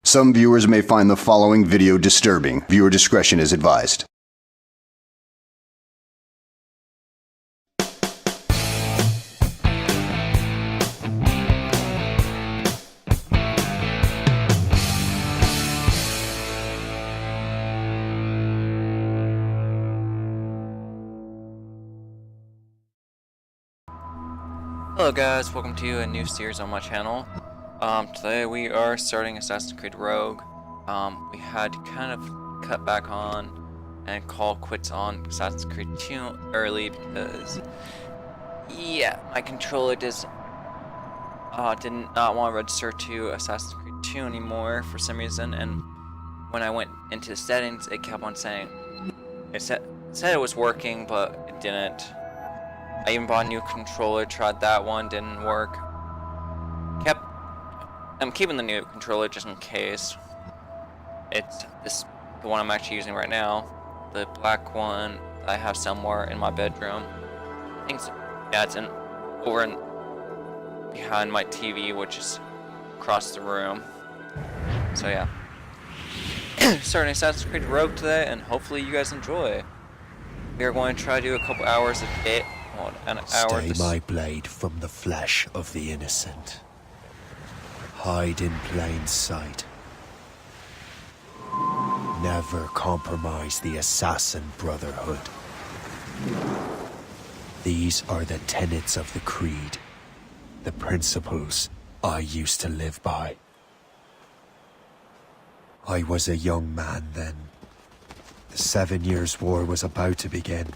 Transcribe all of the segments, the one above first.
Some viewers may find the following video disturbing. Viewer discretion is advised. Hello guys, welcome to a new series on my channel. Today we are starting Assassin's Creed Rogue. We had to kind of cut back on and call quits on Assassin's Creed 2 early because, yeah, my controller did not want to register to Assassin's Creed 2 anymore for some reason, and when I went into the settings, it kept on saying, it said it was working, but it didn't. I even bought a new controller, tried that one, didn't work. I'm keeping the new controller just in case. It's the one I'm actually using right now. The black one I have somewhere in my bedroom. I think so. Yeah, it's behind my TV, which is across the room. So yeah. Starting Assassin's Creed Rogue today, and hopefully you guys enjoy. We are going to try to do a couple hours a day. Stay my blade from the flesh of the innocent. Hide in plain sight. Never compromise the Assassin Brotherhood. These are the tenets of the Creed, the principles I used to live by. I was a young man then. The 7 Years' War was about to begin.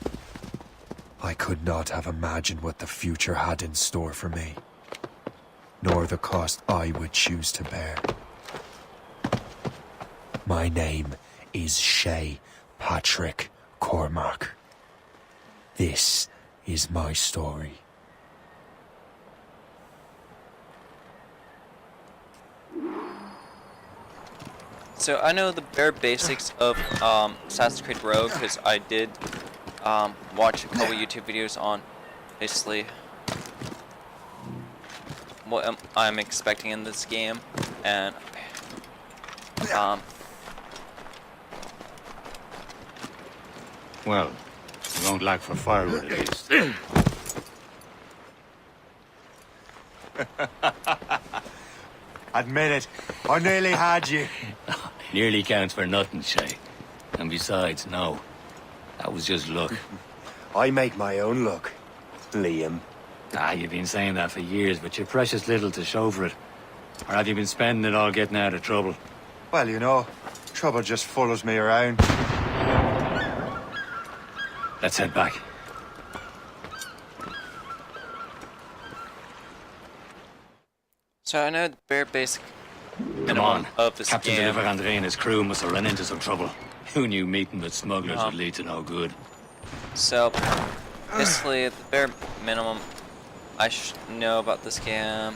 I could not have imagined what the future had in store for me, nor the cost I would choose to bear. My name is Shay Patrick Cormac. This is my story. So I know the bare basics of Assassin's Creed Rogue because I did watch a couple YouTube videos on basically what I'm expecting in this game, and well, you won't lack for firewood at least. Admit it, I nearly had you. Nearly counts for nothing, Shay. And besides, no. That was just luck. I make my own luck, Liam. You've been saying that for years, but you're precious little to show for it. Or have you been spending it all getting out of trouble? Well, you know, trouble just follows me around. Let's head back. so I know the bare basic Come on. of this Captain game. Deliver Andre and his crew must have run into some trouble. Who knew meeting with smugglers would lead to no good? So basically, the bare minimum I should know about this game.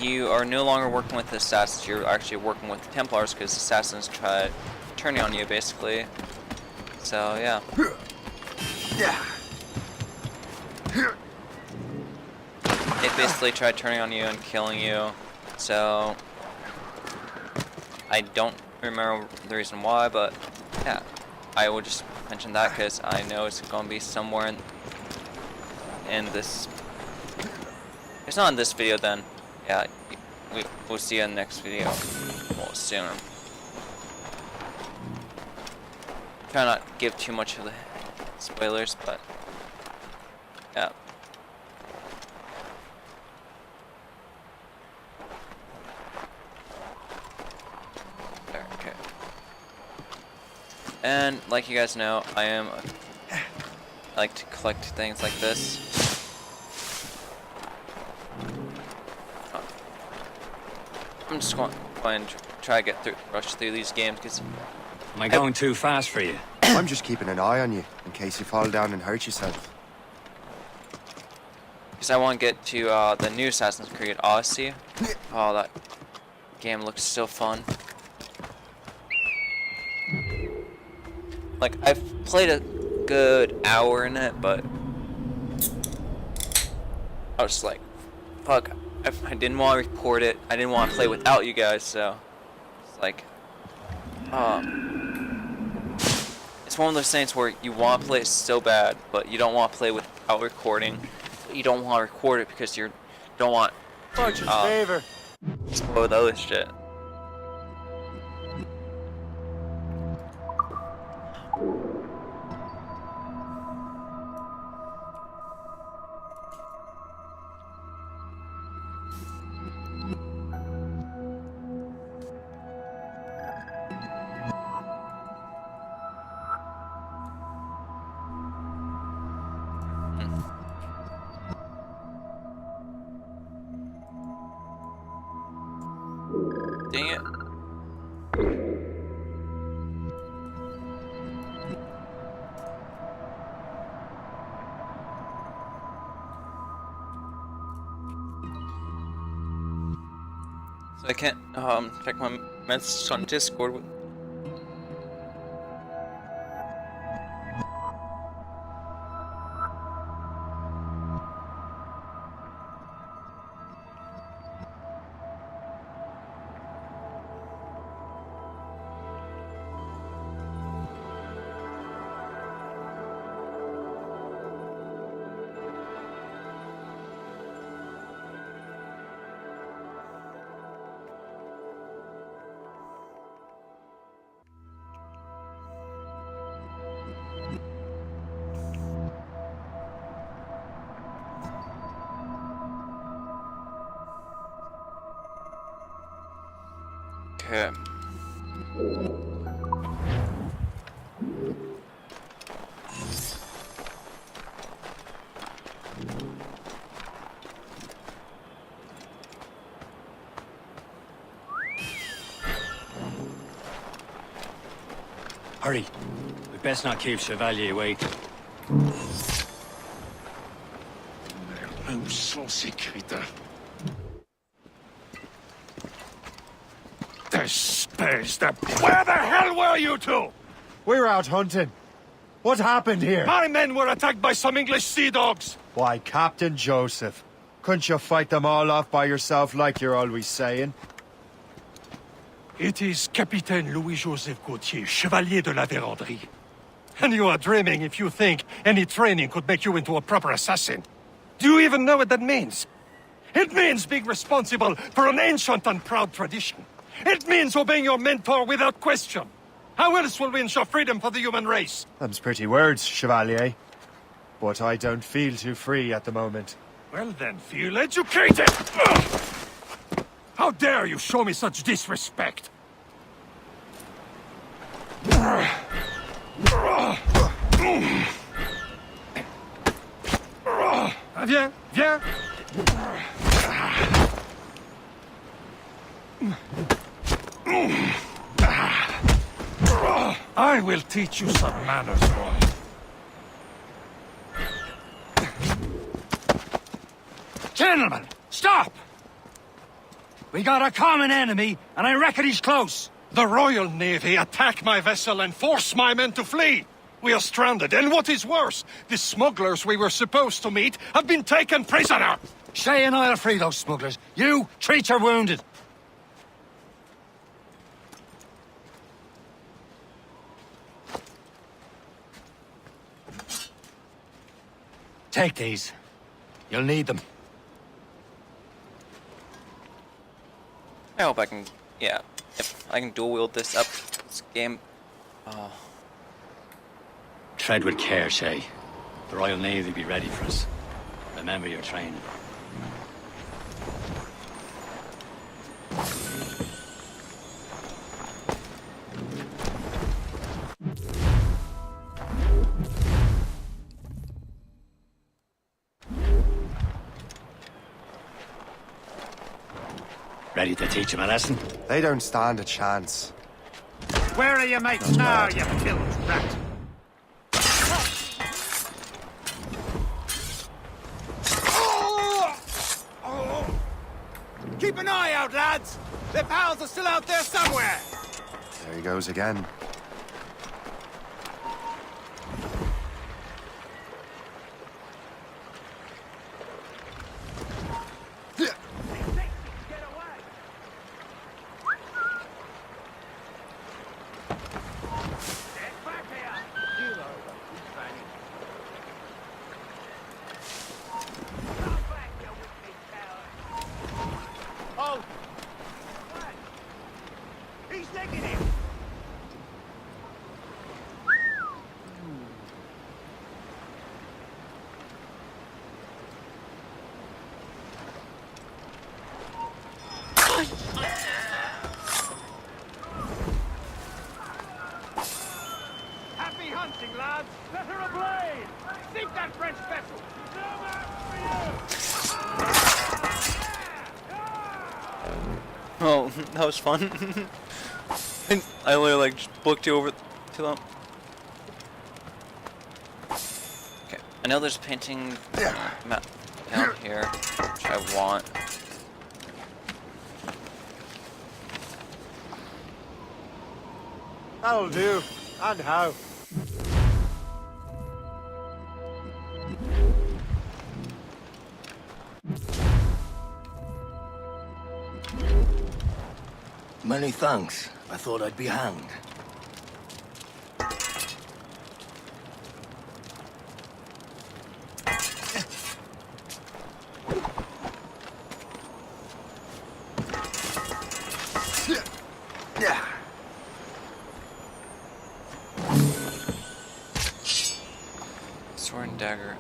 You are no longer working with the assassins. You're actually working with the Templars because assassins try turning on you, basically. So yeah. They basically tried turning on you and killing you. So I don't remember the reason why, but yeah, I will just mention that because I know it's going to be somewhere in this. It's not in this video, then yeah, we'll see you in the next video. Well, soon. Try not to give too much of the spoilers, but yeah. Okay. And like you guys know, I like to collect things like this. I'm just going to try to rush through these games because. Am I going too fast for you? I'm just keeping an eye on you, in case you fall down and hurt yourself. Because I want to get to the new Assassin's Creed Odyssey. Oh, that game looks so fun. Like, I've played a good hour in it, but I was just like, fuck, I didn't want to record it. I didn't want to play without you guys, so it's like, it's one of those things where you want to play it so bad, but you don't want to play without recording. But you don't want to record it because you don't want favor. to spoil the other shit. Dang it. So I can't check my messages on Discord with. Okay. Hurry. We best not keep Chevalier waiting. Où sont ces crétins? Where the hell were you two? We're out hunting. What happened here? My men were attacked by some English sea dogs. Why, Captain Joseph. Couldn't you fight them all off by yourself like you're always saying? It is Capitaine Louis-Joseph Gauthier, Chevalier de la Vérendrye. And you are dreaming if you think any training could make you into a proper assassin. Do you even know what that means? It means being responsible for an ancient and proud tradition. It means obeying your mentor without question. How else will we ensure freedom for the human race? Them's pretty words, Chevalier. But I don't feel too free at the moment. Well then, feel educated! Ugh! How dare you show me such disrespect? Viens, viens! I will teach you some manners, boy. Gentlemen, stop! We got a common enemy, and I reckon he's close. The Royal Navy attack my vessel and force my men to flee. We are stranded, and what is worse, the smugglers we were supposed to meet have been taken prisoner. Shay and I'll free those smugglers. You, treat your wounded. Take these. You'll need them. I hope I can, yeah, if I can dual wield this up this game. Tread with care, Shay. The Royal Navy will be ready for us. Remember your training. Ready to teach him a lesson? They don't stand a chance. Where are your mates now, you killed rat? Keep an eye out, lads! Their pals are still out there somewhere! There he goes again. Oh! He's taking him! Happy hunting, lads! Set her ablaze! Sink that French vessel! No match for you! Oh, that was fun. I literally like just booked you over to them. Okay, I know there's a painting map down here, which I want. That'll do. And how? Many thanks. I thought I'd be hanged. Sword and dagger.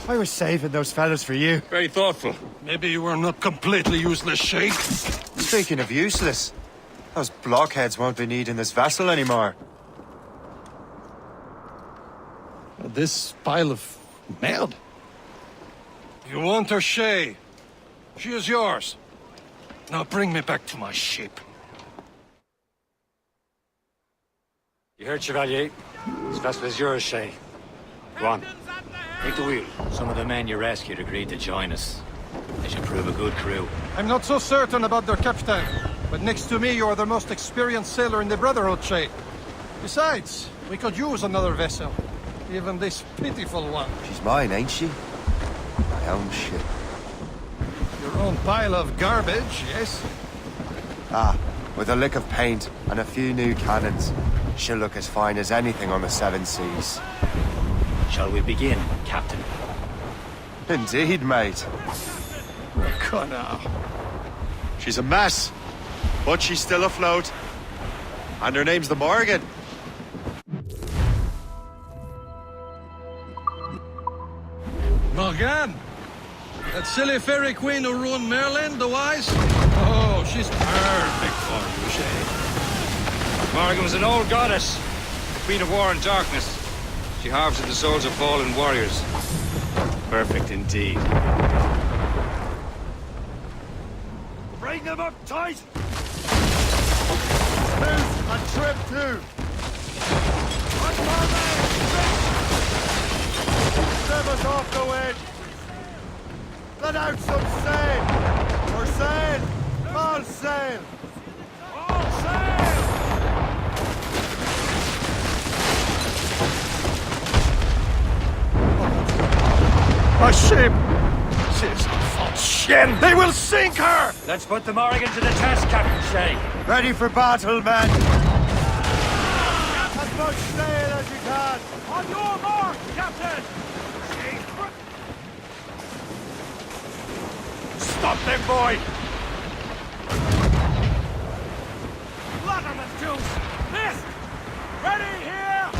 I was saving those fellas for you. Very thoughtful. Maybe you were not completely useless, Sheikh. Speaking of useless, those blockheads won't be needing this vessel anymore. This pile of merde. You want her, Shay? She is yours. Now bring me back to my ship. You heard, Chevalier? This vessel is yours, Shay. Go on. Take the wheel. Some of the men you rescued agreed to join us. They should prove a good crew. I'm not so certain about their captain, but next to me you are the most experienced sailor in the Brotherhood, Shay. Besides, we could use another vessel. Even this pitiful one. She's mine, ain't she? My own ship. Your own pile of garbage, yes? Ah, with a lick of paint and a few new cannons, she'll look as fine as anything on the Seven Seas. Shall we begin, Captain? Indeed, mate. Connor. She's a mess, but she's still afloat. And her name's the Morgan. Morgan? That silly fairy queen who ruined Merlin, the wise? Oh, she's perfect for you, Shay. Morgan was an old goddess, the queen of war and darkness. She harvested the souls of fallen warriors. Perfect indeed. Bring them up tight! Loose and trim too. One more man! Step us off the wind. Let out some sail. Or sail. All sail. All sail! My ship! She's falling. Shit! They will sink her! Let's put the Morrigan to the test, Captain Shay. Ready for battle, men! As much sail as you can! On your mark, Captain! Stop them, boy! Blood on the juice! Missed! Ready here!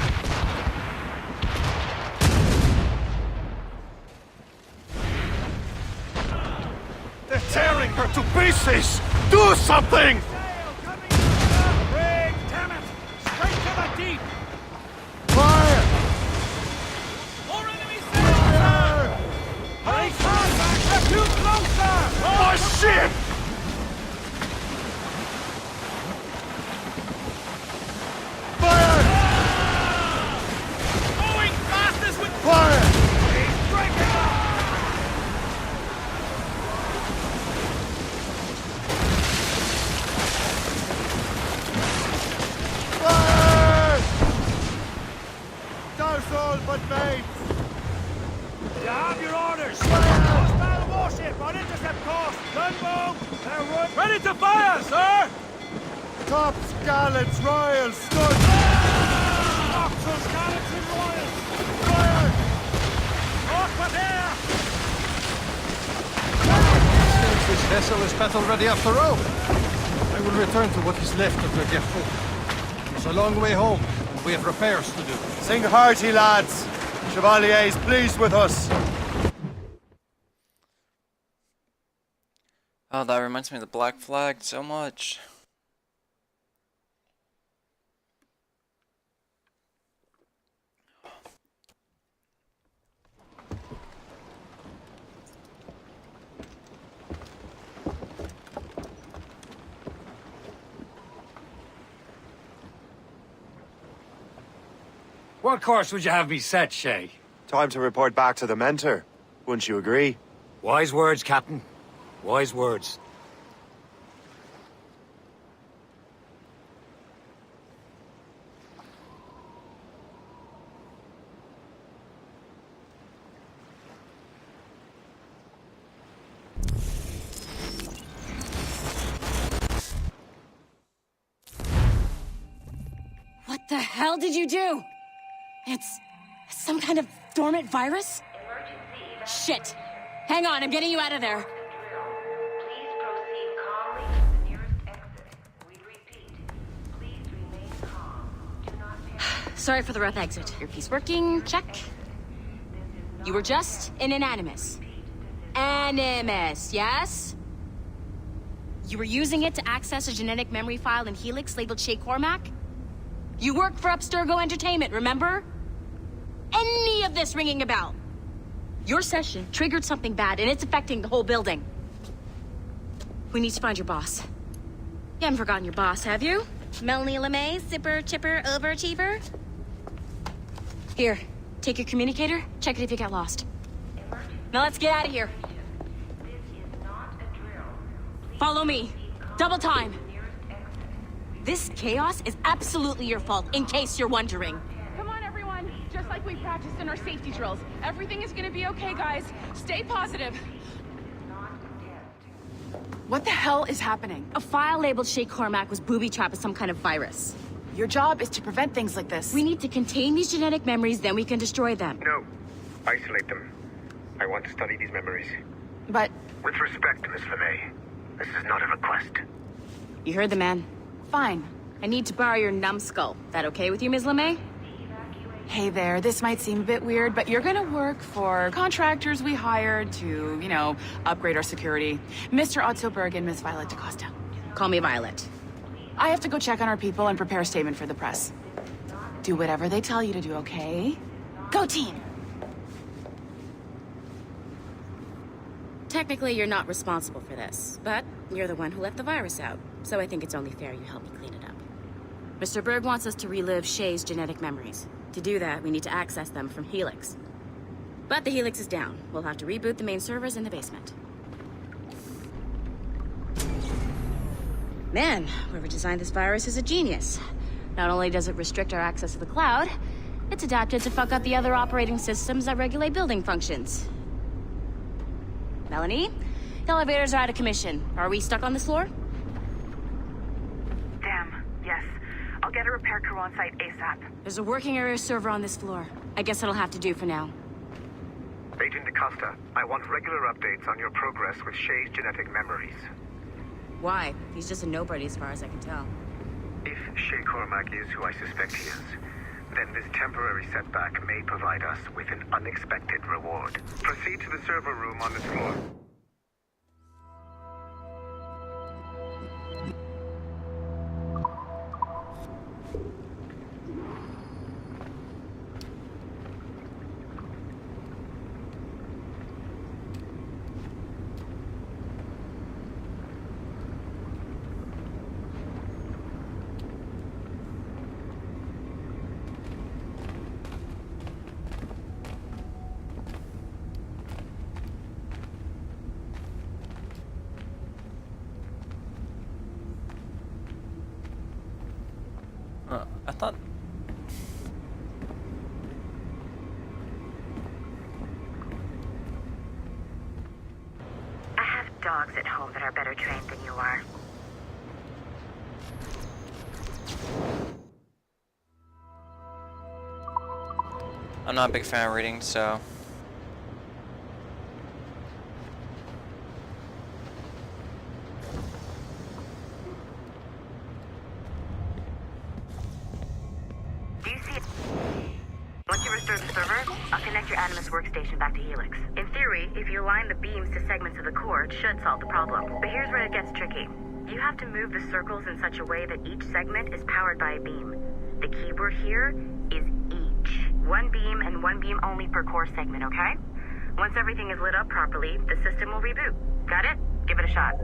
They're tearing her to pieces! Do something! Sail coming in the brig! Damn it! Straight to the deep! Fire! More enemy sail, sir! Hurry, contact! They're too close, sir! Oh, shit! Fire! Going fastest with Fire! He's breaking up! Fire! Douse all but mates! You have your orders! Hostile warship on intercept course! Gunboat! They're ready to fire, sir! Tops, gallants, royals, studs! Oxels, gallants, and royals! Fire! Aqua there! Seems this vessel is battle ready after all. I will return to what is left of the Gerfaut. It's a long way home, and we have repairs to do. Sing hearty, lads! Chevalier is pleased with us. Oh, that reminds me of the Black Flag so much. What course would you have me set, Shay? Time to report back to the mentor. Wouldn't you agree? Wise words, Captain. Wise words. What the hell did you do? It's some kind of dormant virus? Shit! Hang on, I'm getting you out of there. Please proceed calmly to the nearest exit. We repeat, please remain calm. Do not panic. Sorry for the rough exit. Earpiece working, check. You were just in an Animus. Animus, yes? You were using it to access a genetic memory file in Helix labeled Shay Cormac? You work for Abstergo Entertainment, remember? Any of this ringing a bell? Your session triggered something bad, and it's affecting the whole building. We need to find your boss. You haven't forgotten your boss, have you? Melanie LeMay, zipper, chipper, overachiever? Here, take your communicator, check it if you get lost. Now let's get out of here. This is not a drill. Please Follow me. Double time. to the nearest exit. This chaos is absolutely your fault, in case you're wondering. Come on, everyone. Just like we practiced in our safety drills. Everything is gonna be okay, guys. Stay positive. What the hell is happening? A file labeled Shay Cormac was booby-trapped with some kind of virus. Your job is to prevent things like this. We need to contain these genetic memories, then we can destroy them. No. Isolate them. I want to study these memories. But... With respect, Miss LeMay, this is not a request. You heard the man. Fine. I need to borrow your numbskull. That okay with you, Ms. LeMay? Hey there, this might seem a bit weird, but you're gonna work for contractors we hired to, you know, upgrade our security. Mr. Ottoberg and Miss Violet DaCosta. Call me Violet. I have to go check on our people and prepare a statement for the press. Do whatever they tell you to do, okay? Go team! Technically, you're not responsible for this, but you're the one who let the virus out, so I think it's only fair you help me clean it up. Mr. Berg wants us to relive Shay's genetic memories. To do that, we need to access them from Helix. But the Helix is down. We'll have to reboot the main servers in the basement. Man, whoever designed this virus is a genius. Not only does it restrict our access to the cloud, it's adapted to fuck up the other operating systems that regulate building functions. Melanie, The elevators are out of commission. Are we stuck on this floor? Damn, yes. I'll get a repair crew on site ASAP. There's a working area server on this floor. I guess it'll have to do for now. Agent DaCosta, I want regular updates on your progress with Shay's genetic memories. Why? He's just a nobody as far as I can tell. If Shay Cormac is who I suspect he is, then this temporary setback may provide us with an unexpected reward. Proceed to the server room on this floor. I thought... I have dogs at home that are better trained than you are. I'm not a big fan of reading, so... Once you restore the server, I'll connect your Animus workstation back to Helix. In theory, if you align the beams to segments of the core, it should solve the problem. But here's where it gets tricky. You have to move the circles in such a way that each segment is powered by a beam. The keyword here is each. One beam and one beam only per core segment, okay? Once everything is lit up properly, the system will reboot. Got it? Give it a shot.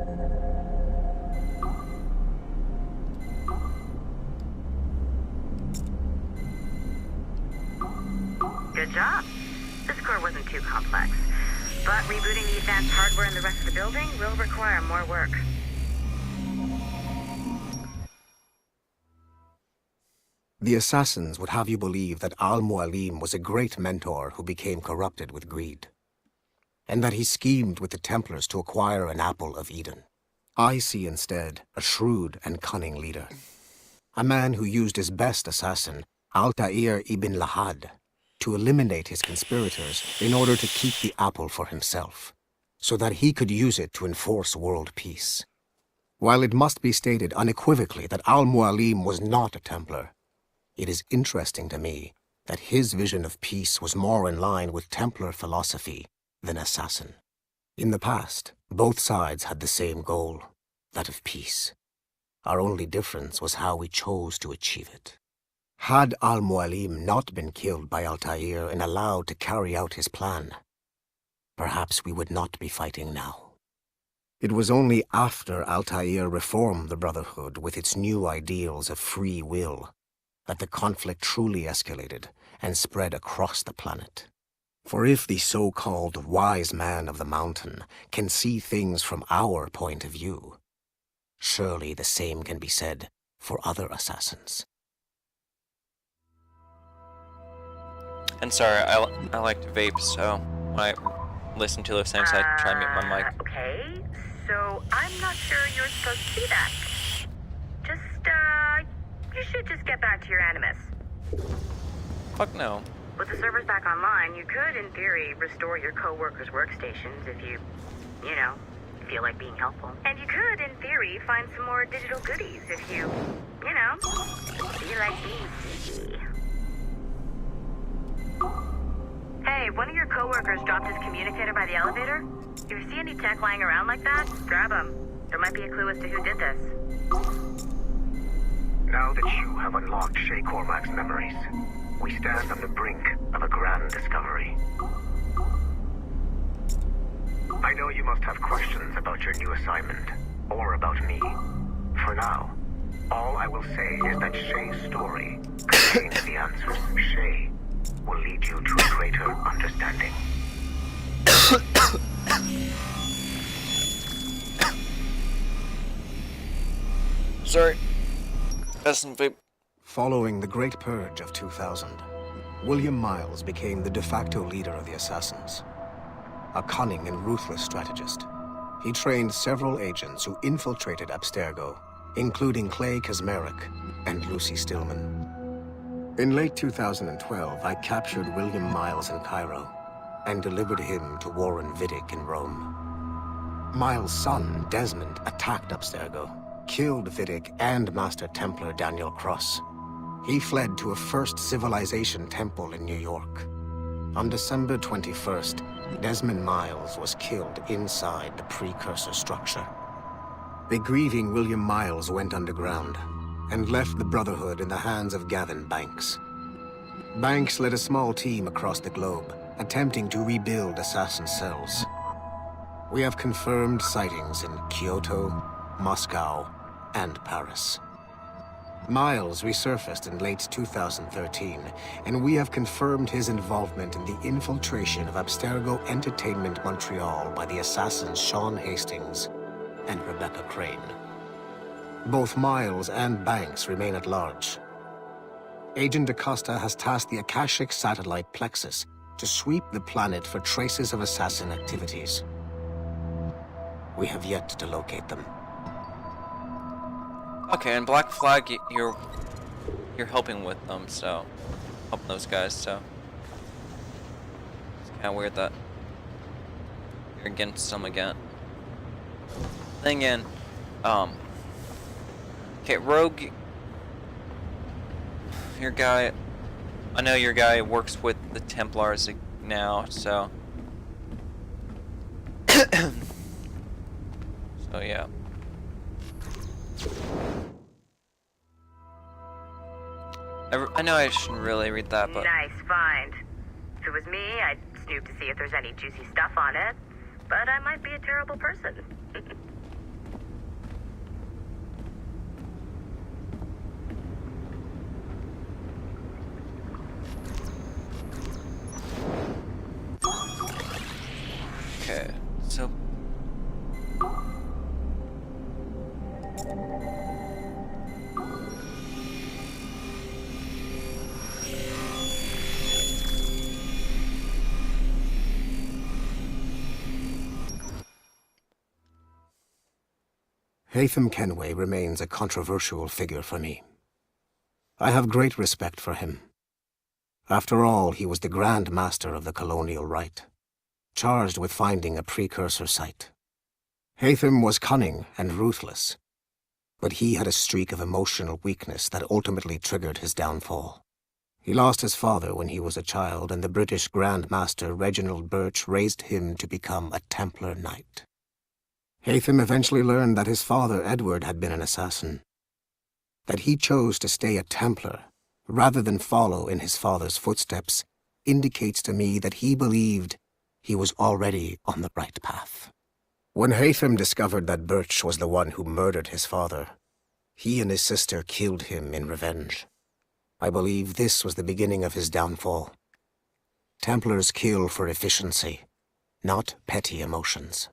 Good job. This core wasn't too complex. But rebooting the advanced hardware in the rest of the building will require more work. The assassins would have you believe that Al-Mualim was a great mentor who became corrupted with greed, and that he schemed with the Templars to acquire an apple of Eden. I see instead a shrewd and cunning leader, a man who used his best assassin, Altair ibn Lahad, to eliminate his conspirators in order to keep the apple for himself, so that he could use it to enforce world peace. While it must be stated unequivocally that Al-Mualim was not a Templar, it is interesting to me that his vision of peace was more in line with Templar philosophy than assassin. In the past, both sides had the same goal, that of peace. Our only difference was how we chose to achieve it. Had Al-Mualim not been killed by Altair and allowed to carry out his plan, perhaps we would not be fighting now. It was only after Altair reformed the Brotherhood with its new ideals of free will that the conflict truly escalated and spread across the planet. For if the so-called wise man of the mountain can see things from our point of view, surely the same can be said for other assassins. And sorry, I like to vape, so when I listen to those things, I try to mute my mic. Okay, so I'm not sure you're supposed to see that. You should just get back to your Animus. Fuck no. With the servers back online, you could, in theory, restore your co-workers' workstations if you feel like being helpful. And you could, in theory, find some more digital goodies if you feel like being sneaky. Hey, one of your coworkers dropped his communicator by the elevator. If you see any tech lying around like that, grab them. There might be a clue as to who did this. Now that you have unlocked Shay Cormac's memories, we stand on the brink of a grand discovery. I know you must have questions about your new assignment, or about me. For now, all I will say is that Shay's story contains the answers. Shay will lead you to a greater understanding. Sorry. That's some vape. Following the Great Purge of 2000, William Miles became the de facto leader of the Assassins. A cunning and ruthless strategist, he trained several agents who infiltrated Abstergo, including Clay Kazmarek and Lucy Stillman. In late 2012, I captured William Miles in Cairo and delivered him to Warren Vidic in Rome. Miles' son, Desmond, attacked Abstergo, killed Vidic and Master Templar Daniel Cross. He fled to a First Civilization temple in New York. On December 21st, Desmond Miles was killed inside the precursor structure. The grieving William Miles went underground and left the Brotherhood in the hands of Gavin Banks. Banks led a small team across the globe, attempting to rebuild assassin cells. We have confirmed sightings in Kyoto, Moscow, and Paris. Miles resurfaced in late 2013, and we have confirmed his involvement in the infiltration of Abstergo Entertainment Montreal by the assassins Sean Hastings and Rebecca Crane. Both Miles and Banks remain at large. Agent Acosta has tasked the Akashic satellite Plexus to sweep the planet for traces of assassin activities. We have yet to locate them. Okay, and Black Flag, you're helping with them, so helping those guys. So it's kind of weird that you're against them again. Then again, okay, Rogue, your guy. I know your guy works with the Templars now, so so yeah. I know I shouldn't really read that, but... Nice find. If it was me, I'd snoop to see if there's any juicy stuff on it. But I might be a terrible person. Okay, so... Haytham Kenway remains a controversial figure for me. I have great respect for him. After all, he was the Grand Master of the Colonial Rite, charged with finding a precursor site. Haytham was cunning and ruthless, but he had a streak of emotional weakness that ultimately triggered his downfall. He lost his father when he was a child, and the British Grand Master Reginald Birch raised him to become a Templar Knight. Haytham eventually learned that his father, Edward, had been an assassin. That he chose to stay a Templar, rather than follow in his father's footsteps, indicates to me that he believed he was already on the right path. When Haytham discovered that Birch was the one who murdered his father, he and his sister killed him in revenge. I believe this was the beginning of his downfall. Templars kill for efficiency, not petty emotions.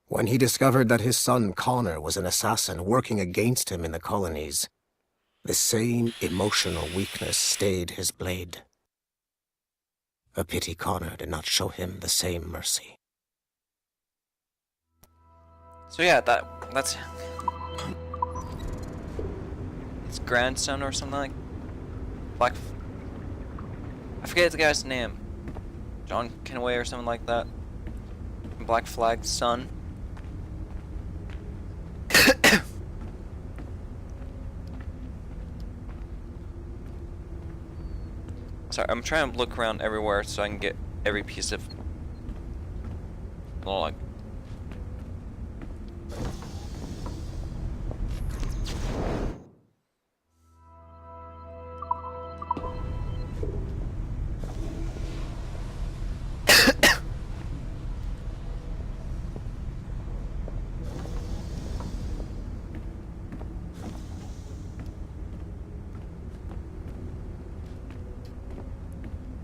When he discovered that his son Connor was an assassin working against him in the colonies, the same emotional weakness stayed his blade. A pity Connor did not show him the same mercy. So yeah, that's his grandson or something like Black. I forget the guy's name. John Kenway or something like that. Black Flag's son. Sorry, I'm trying to look around everywhere so I can get every piece of log.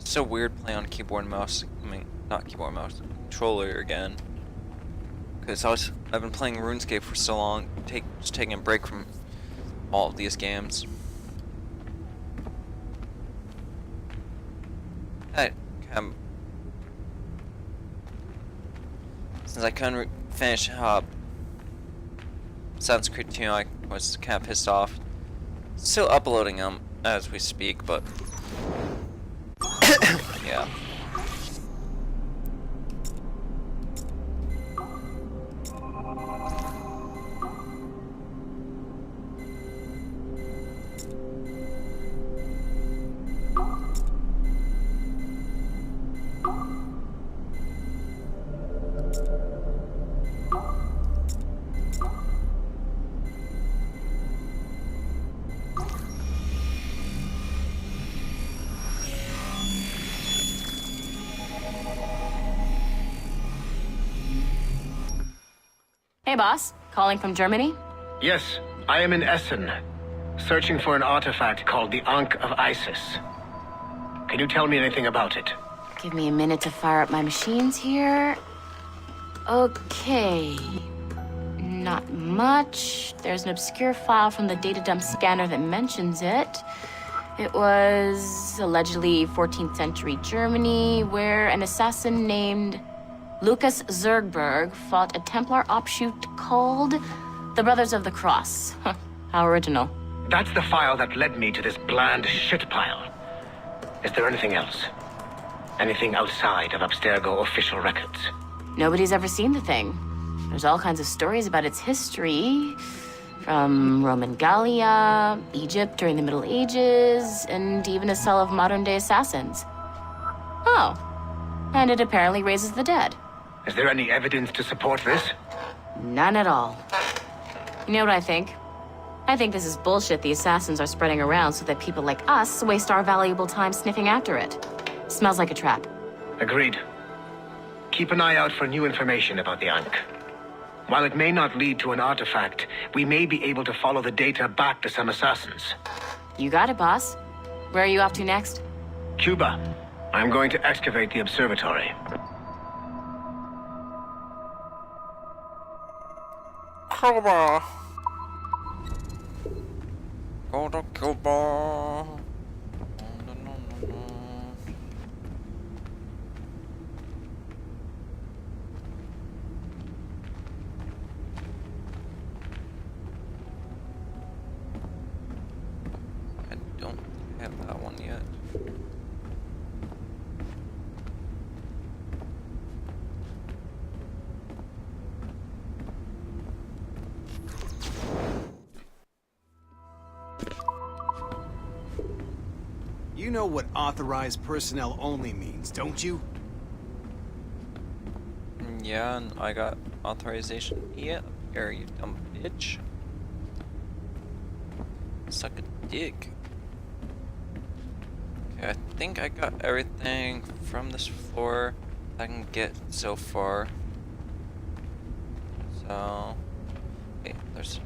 So weird playing on keyboard and mouse. I mean, not keyboard and mouse, controller again. Because I've been playing RuneScape for so long, just taking a break from all of these games. Since I couldn't finish up Assassin's Creed 2, I was kind of pissed off. Still uploading them as we speak, but yeah. Hey, boss. Calling from Germany? Yes, I am in Essen, searching for an artifact called the Ankh of Isis. Can you tell me anything about it? Give me a minute to fire up my machines here. Okay. Not much. There's an obscure file from the data dump scanner that mentions it. It was allegedly 14th century Germany, where an assassin named Lucas Zergberg fought a Templar offshoot called the Brothers of the Cross. How original. That's the file that led me to this bland shit pile. Is there anything else? Anything outside of Abstergo official records? Nobody's ever seen the thing. There's all kinds of stories about its history, from Roman Gallia, Egypt during the Middle Ages, and even a cell of modern-day assassins. Oh, and it apparently raises the dead. Is there any evidence to support this? None at all. You know what I think? I think this is bullshit the assassins are spreading around so that people like us waste our valuable time sniffing after it. Smells like a trap. Agreed. Keep an eye out for new information about the Ankh. While it may not lead to an artifact, we may be able to follow the data back to some assassins. You got it, boss. Where are you off to next? Cuba. I'm going to excavate the observatory. Cuba. Go to Cuba. I don't have that one yet. You know what authorized personnel only means, don't you? Yeah, and I got authorization. Yeah, here, you dumb bitch. Suck a dick. Okay, I think I got everything from this floor I can get so far. So, hey, there's.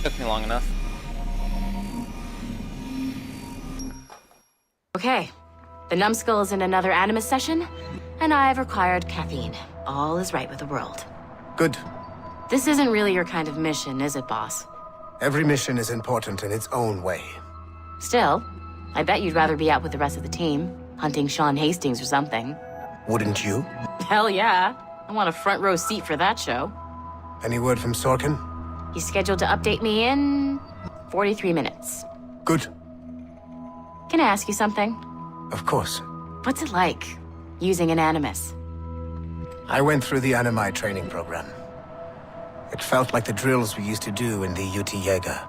Took me long enough. Okay. The numbskull is in another Animus session, and I've required caffeine. All is right with the world. Good. This isn't really your kind of mission, is it, boss? Every mission is important in its own way. Still, I bet you'd rather be out with the rest of the team, hunting Sean Hastings or something. Wouldn't you? Hell yeah. I want a front row seat for that show. Any word from Sorkin? He's scheduled to update me in 43 minutes. Good. Can I ask you something? Of course. What's it like, using an Animus? I went through the Animi training program. It felt like the drills we used to do in the UT Jaeger.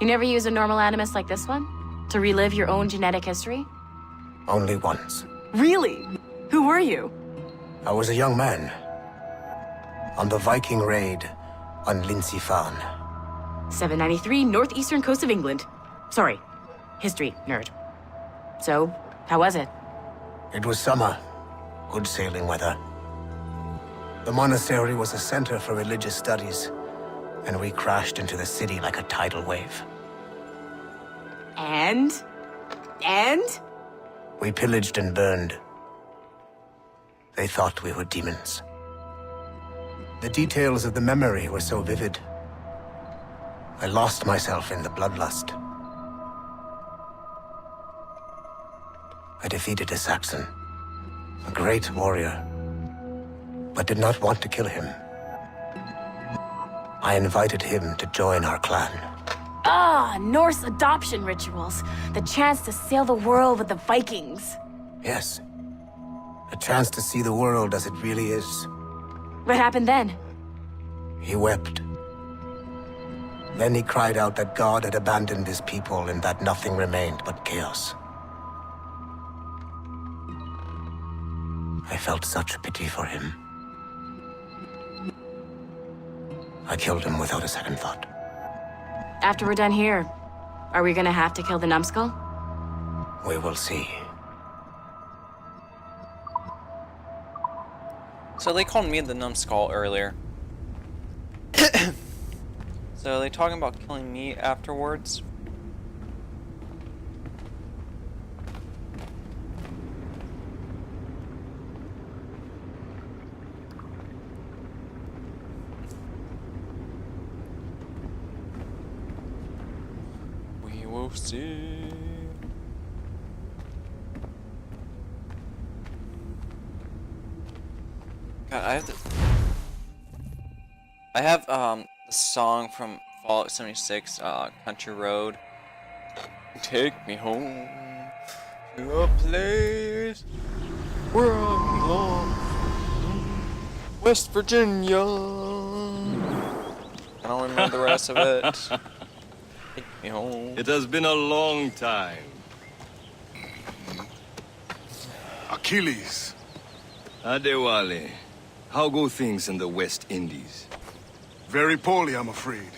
You never use a normal Animus like this one? To relive your own genetic history? Only once. Really? Who were you? I was a young man. On the Viking raid on Lindsey Farn. 793, northeastern coast of England. Sorry, history nerd. So, how was it? It was summer. Good sailing weather. The monastery was a center for religious studies, and we crashed into the city like a tidal wave. And? We pillaged and burned. They thought we were demons. The details of the memory were so vivid. I lost myself in the bloodlust. I defeated a Saxon, a great warrior, but did not want to kill him. I invited him to join our clan. Ah, Norse adoption rituals. The chance to sail the world with the Vikings. Yes. A chance to see the world as it really is. What happened then? He wept. Then he cried out that God had abandoned his people and that nothing remained but chaos. I felt such pity for him. I killed him without a second thought. After we're done here, are we gonna have to kill the numbskull? We will see. So they called me the numbskull earlier. So are they talking about killing me afterwards? We will see. God, I have the song from Fallout 76, Country Road. Take me home to a place where I belong, West Virginia. I don't remember the rest of it. Take me home. It has been a long time. Achilles. Adewale, how go things in the West Indies? Very poorly, I'm afraid.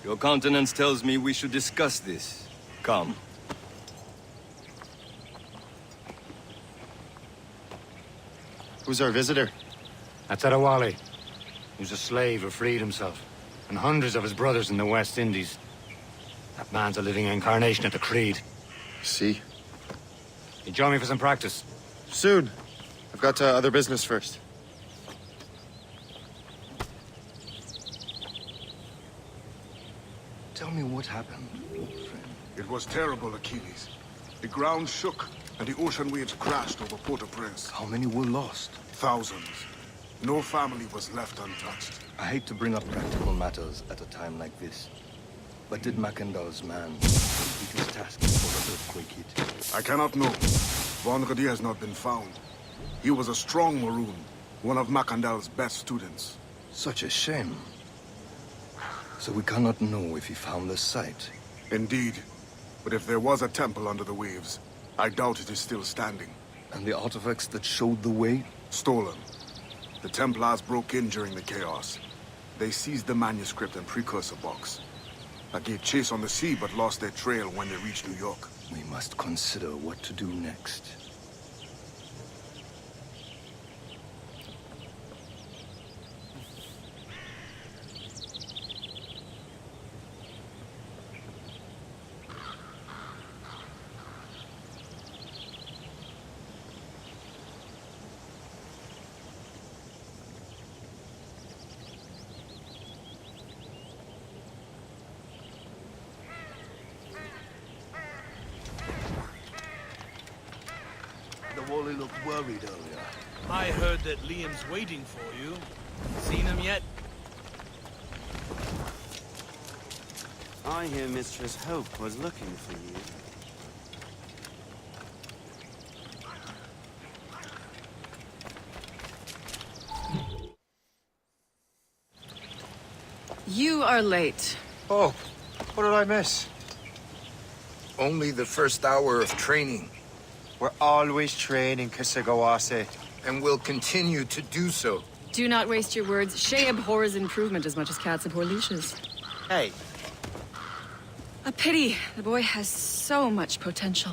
Your countenance tells me we should discuss this. Come. Who's our visitor? That's Adewale. He was a slave who freed himself, and hundreds of his brothers in the West Indies. That man's a living incarnation of the Creed. See? You join me for some practice? Soon. I've got other business first. Tell me what happened, old friend. It was terrible, Achilles. The ground shook, and the ocean waves crashed over Port-au-Prince. How many were lost? Thousands. No family was left untouched. I hate to bring up practical matters at a time like this. But did Mackandal's man complete his task before the earthquake hit? I cannot know. Vonredi has not been found. He was a strong Maroon, one of Mackandal's best students. Such a shame. So we cannot know if he found the site. Indeed. But if there was a temple under the waves, I doubt it is still standing. And the artifacts that showed the way? Stolen. The Templars broke in during the chaos. They seized the manuscript and precursor box. I gave chase on the sea, but lost their trail when they reached New York. We must consider what to do next. Wally looked worried earlier. I heard that Liam's waiting for you. Seen him yet? I hear Mistress Hope was looking for you. You are late. Oh, what did I miss? Only the first hour of training. We're always training, Kisagawase. And will continue to do so. Do not waste your words. Shay abhors improvement as much as cats abhor leashes. Hey. A pity. The boy has so much potential.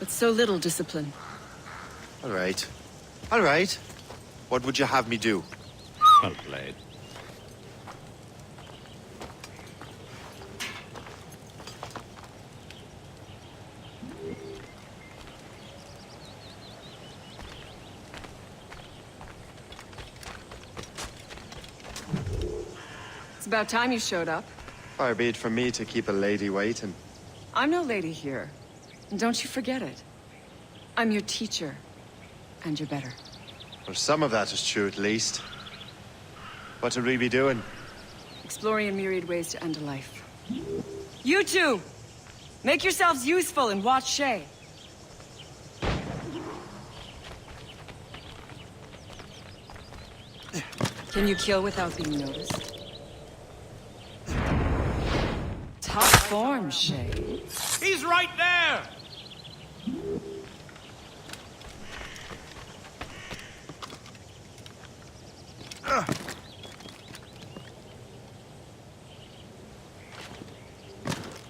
But so little discipline. All right. All right. What would you have me do? Well played. It's about time you showed up. Far be it from me to keep a lady waiting. I'm no lady here. And don't you forget it. I'm your teacher. And you're better. Well, some of that is true, at least. What would we be doing? Exploring a myriad ways to end a life. You two! Make yourselves useful and watch Shay. Can you kill without being noticed? Top form, Shay. He's right there!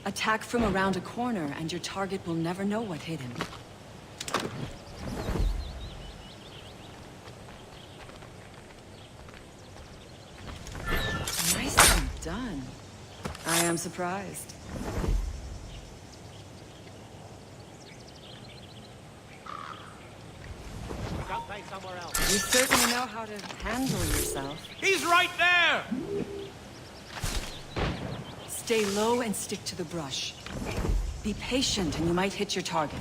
Attack from around a corner, and your target will never know what hit him. Nicely done. I am surprised. You certainly know how to handle yourself. He's right there! Stay low and stick to the brush. Be patient and you might hit your target.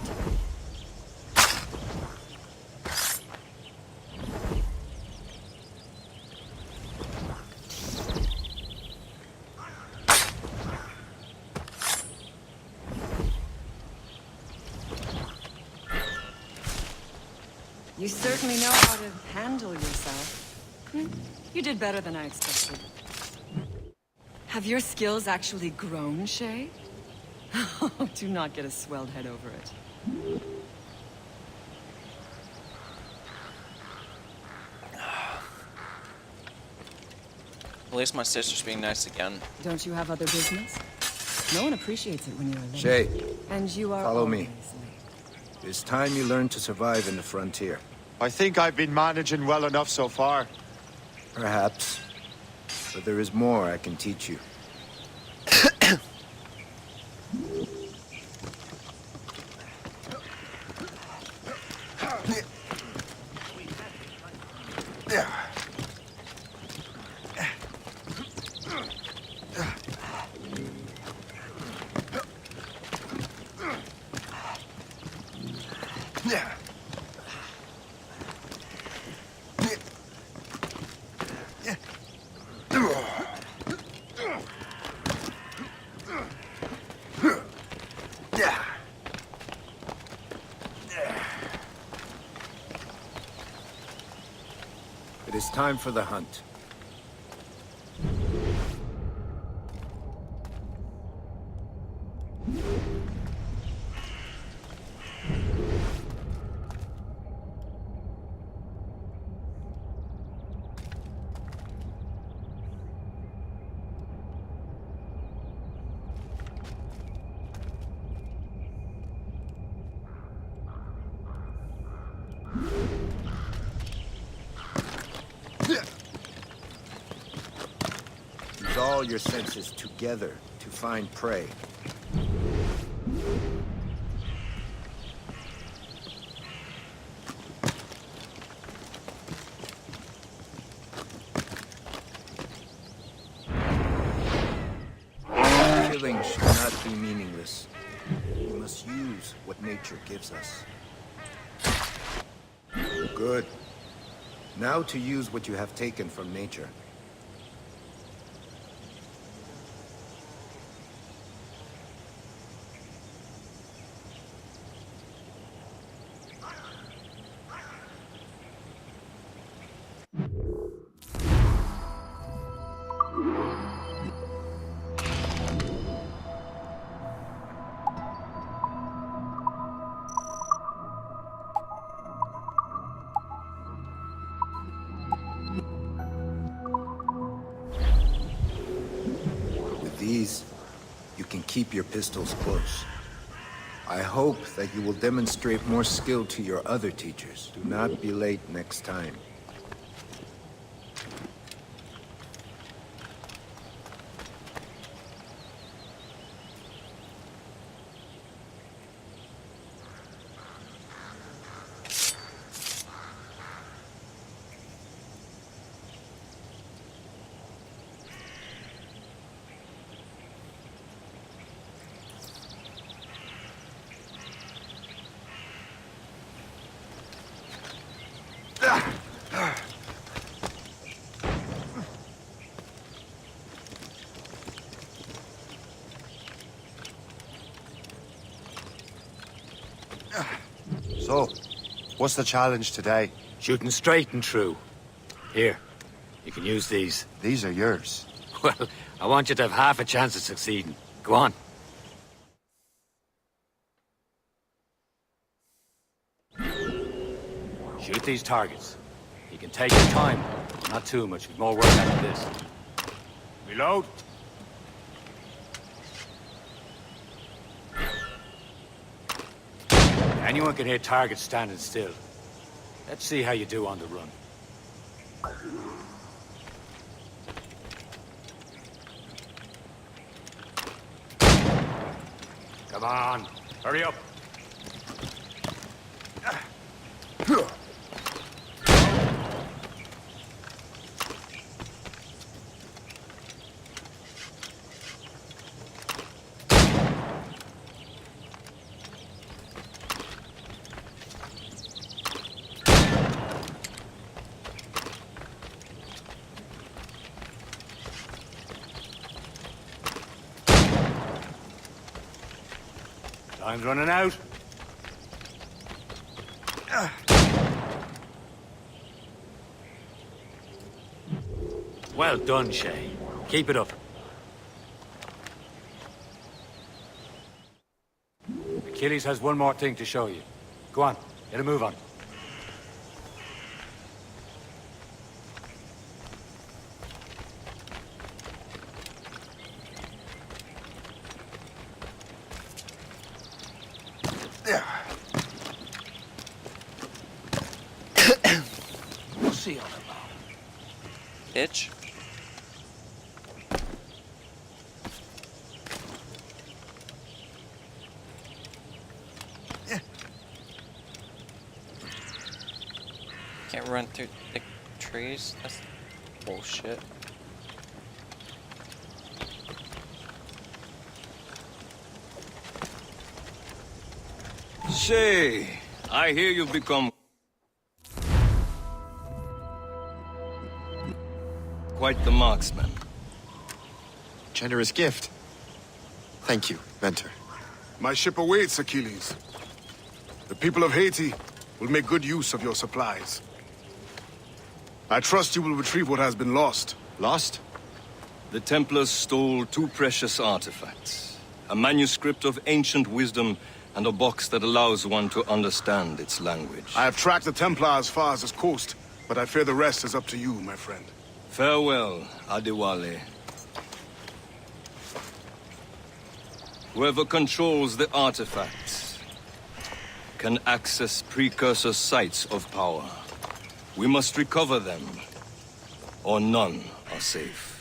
You certainly know how to handle yourself. You did better than I expected. Have your skills actually grown, Shay? Do not get a swelled head over it. At least my sister's being nice again. Don't you have other business? No one appreciates it when you're alone. Shay, and you are follow me. late. It's time you learn to survive in the frontier. I think I've been managing well enough so far. Perhaps. But there is more I can teach you. It is time for the hunt. Use all your senses together to find prey. Killing should not be meaningless. We must use what nature gives us. Good. Now to use what you have taken from nature. These, you can keep your pistols close. I hope that you will demonstrate more skill to your other teachers. Do not be late next time. So, what's the challenge today? Shooting straight and true. Here, you can use these. These are yours. Well, I want you to have half a chance of succeeding. Go on. Shoot these targets. You can take your time. Not too much. More work after this. Reload. Anyone can hit targets standing still. Let's see how you do on the run. Come on, hurry up. Time's running out. Well done, Shay. Keep it up. Achilles has one more thing to show you. Go on, get a move on. What's he on about? Itch? Can't run through the trees? That's bullshit. Shay, I hear you've become quite the marksman. Generous gift. Thank you, Mentor. My ship awaits, Achilles. The people of Haiti will make good use of your supplies. I trust you will retrieve what has been lost. Lost? The Templars stole 2 precious artifacts. A manuscript of ancient wisdom and a box that allows one to understand its language. I have tracked the Templar as far as this coast, but I fear the rest is up to you, my friend. Farewell, Adewale. Whoever controls the artifacts can access precursor sites of power. We must recover them, or none are safe.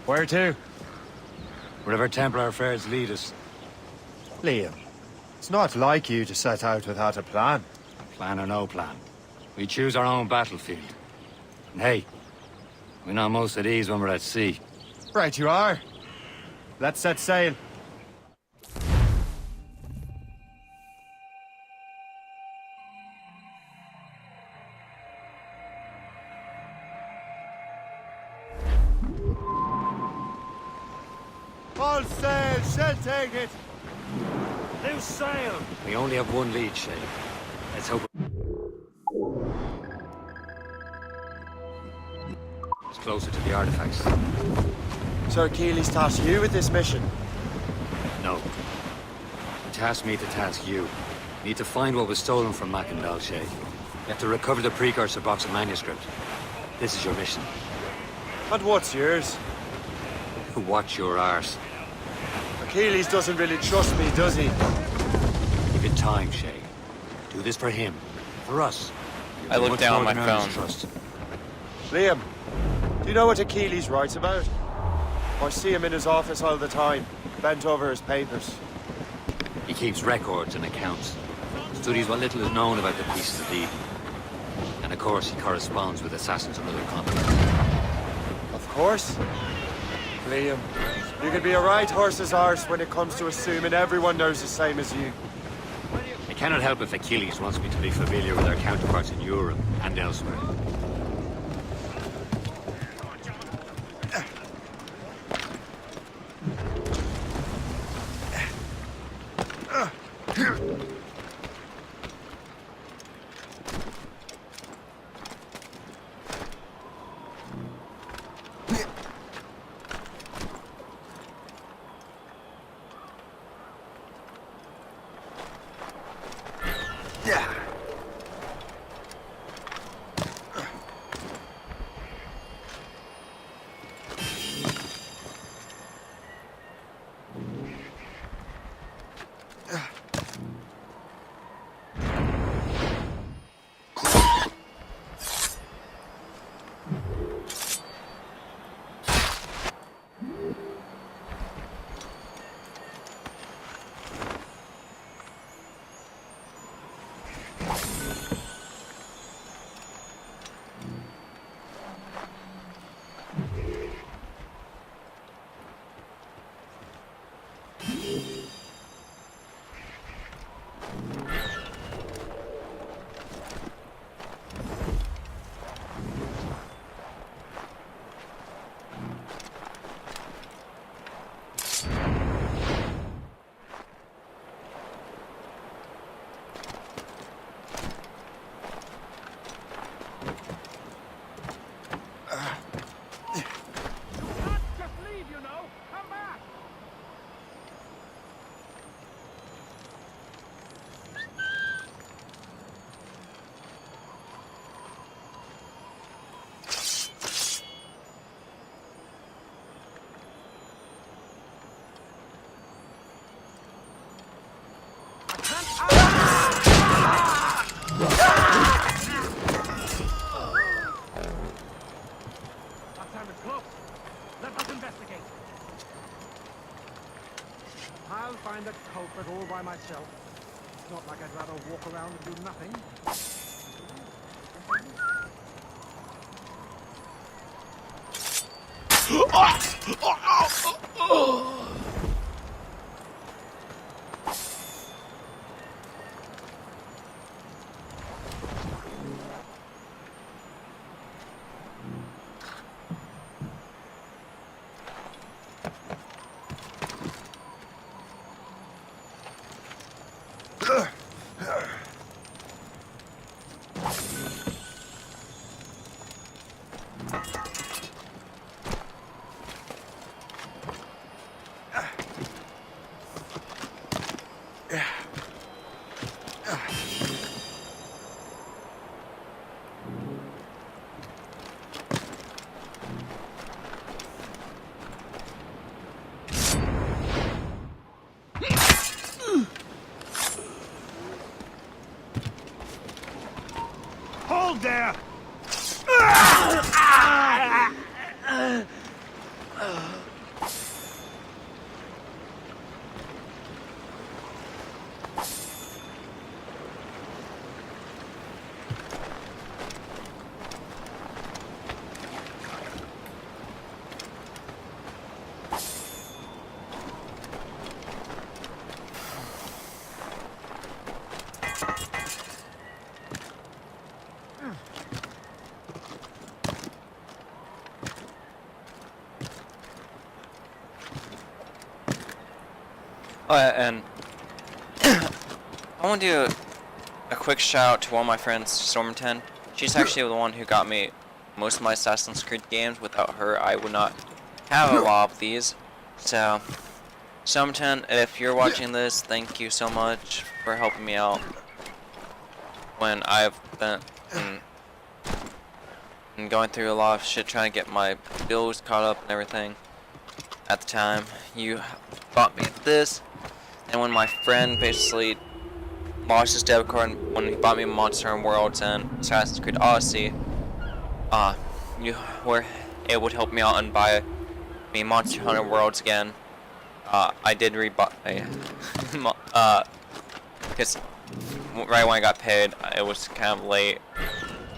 Where to? Wherever Templar affairs lead us. Liam, it's not like you to set out without a plan. Plan or no plan. We choose our own battlefield. And hey, we know most of these when we're at sea. Right you are. Let's set sail. All sail, shall take it. Loose sail. We only have one lead, Shay. Let's hope it's closer to the artifacts. Sir Achilles tasked you with this mission. No. He tasked me to task you. We need to find what was stolen from Mackandal, Shay. You have to recover the precursor box of manuscript. This is your mission. And what's yours? Watch your arse. Achilles doesn't really trust me, does he? Give it time, Shay. Do this for him. For us. I looked down at my phone. Trust. Liam, do you know what Achilles writes about? I see him in his office all the time, bent over his papers. He keeps records and accounts. Studies what little is known about the pieces of Eden. And of course, he corresponds with assassins on other continents. Of course. Liam, you can be a right horse's arse when it comes to assuming everyone knows the same as you. I cannot help if Achilles wants me to be familiar with our counterparts in Europe and elsewhere. by myself. It's not like I'd rather walk around and do nothing. Hold there! Oh, and I want to do a quick shout out to one of my friends, Storm10. She's actually the one who got me most of my Assassin's Creed games. Without her, I would not have a lot of these. So, Storm10, if you're watching this, thank you so much for helping me out when I've been going through a lot of shit trying to get my bills caught up and everything. At the time, you bought me this. And when my friend basically lost his debit card when he bought me Monster Hunter Worlds and Assassin's Creed Odyssey, you were able to help me out and buy me Monster Hunter Worlds again. I did rebuy, because right when I got paid, it was kind of late,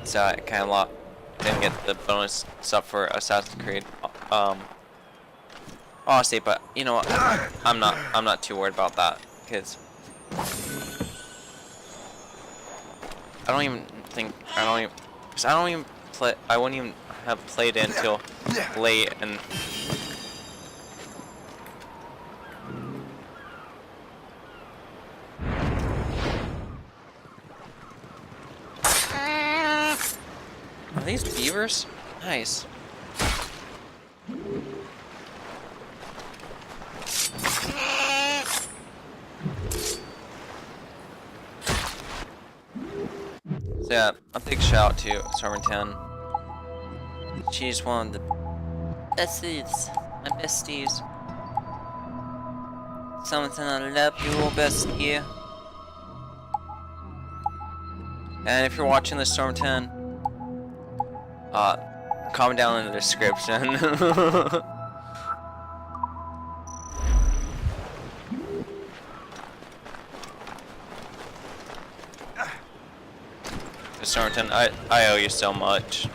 so I kind of didn't get the bonus stuff for Assassin's Creed Odyssey, but you know what? I'm not too worried about that, because I wouldn't even have played it until late, and are these beavers? Nice. So yeah, a big shout out to Storm10. She's one of the besties, my besties. Storm10, I love you, bestie. And if you're watching this, Storm10, comment down in the description. Storm10, I owe you so much.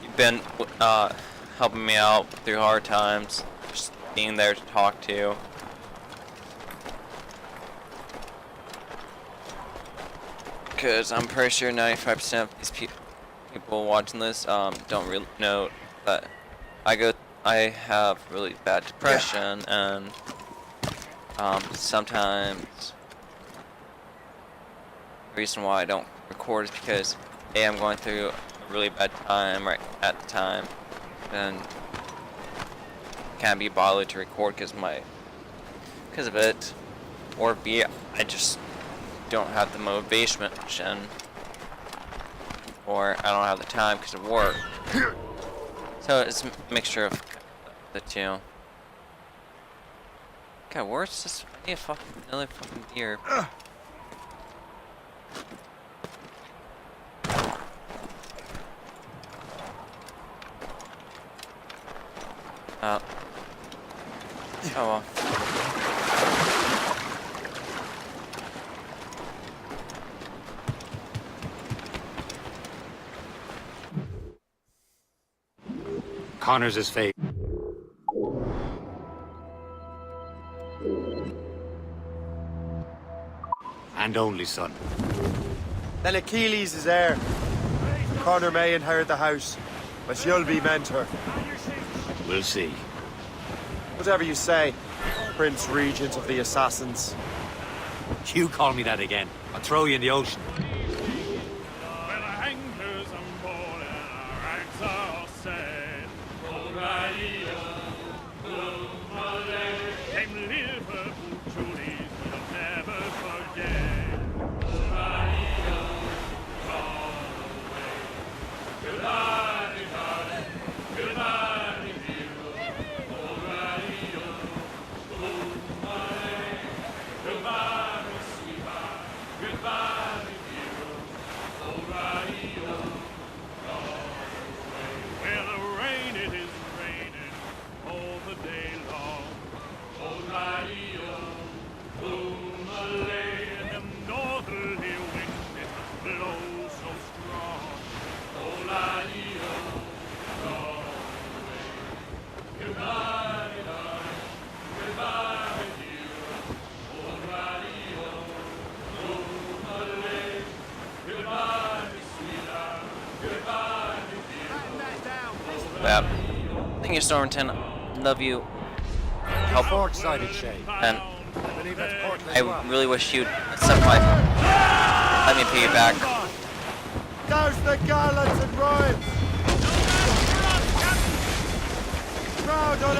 You've been helping me out through hard times, just being there to talk to. Because I'm pretty sure 95% of these people watching this don't really know that I have really bad depression, and sometimes the reason why I don't record is because A, I'm going through a really bad time right at the time, and can't be bothered to record because of it, or B, I just don't have the motivation, or I don't have the time because of work. So it's a mixture of the two. God, where's this? I need another fucking deer. Oh well. Connor's his fate. And only son. Then Achilles is heir. Connor may inherit the house, but you'll be mentor. We'll see. Whatever you say, Prince Regent of the Assassins. You call me that again, I'll throw you in the ocean. Yeah. Thank you, Stormington. Love you. Help. And I really wish you'd accept my. Let me pay you back. Douse the gallants and rhymes!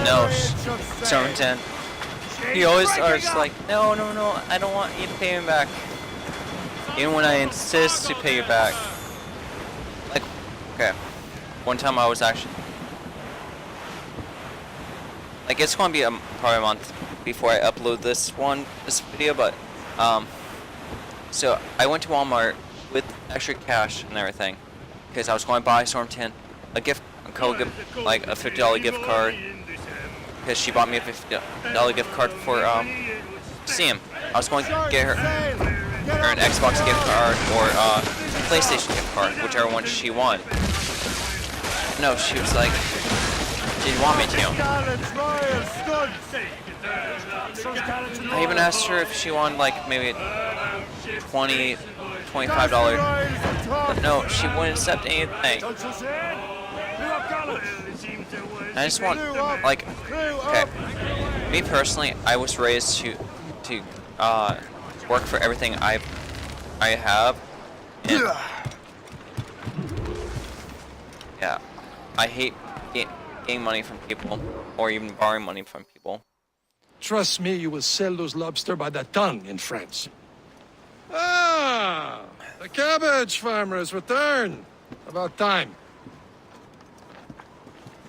No, Stormington. You always are just like, no, I don't want you to pay me back. Even when I insist to pay you back. Like, okay. One time I was actually... Like, it's going to be probably a month before I upload this video, but, so I went to Walmart with extra cash and everything, because I was going to buy Stormington a $50 gift card, because she bought me a $50 gift card for, Steam. I was going to get her an Xbox gift card or a PlayStation gift card, whichever one she wanted. No, she was like, she didn't want me to. I even asked her if she wanted like maybe $20, $25. But no, she wouldn't accept anything. I just want, like, okay. Me personally, I was raised to work for everything I have. And yeah, I hate getting money from people or even borrowing money from people. Trust me, you will sell those lobster by the ton in France. Ah, the cabbage farmer has returned. About time.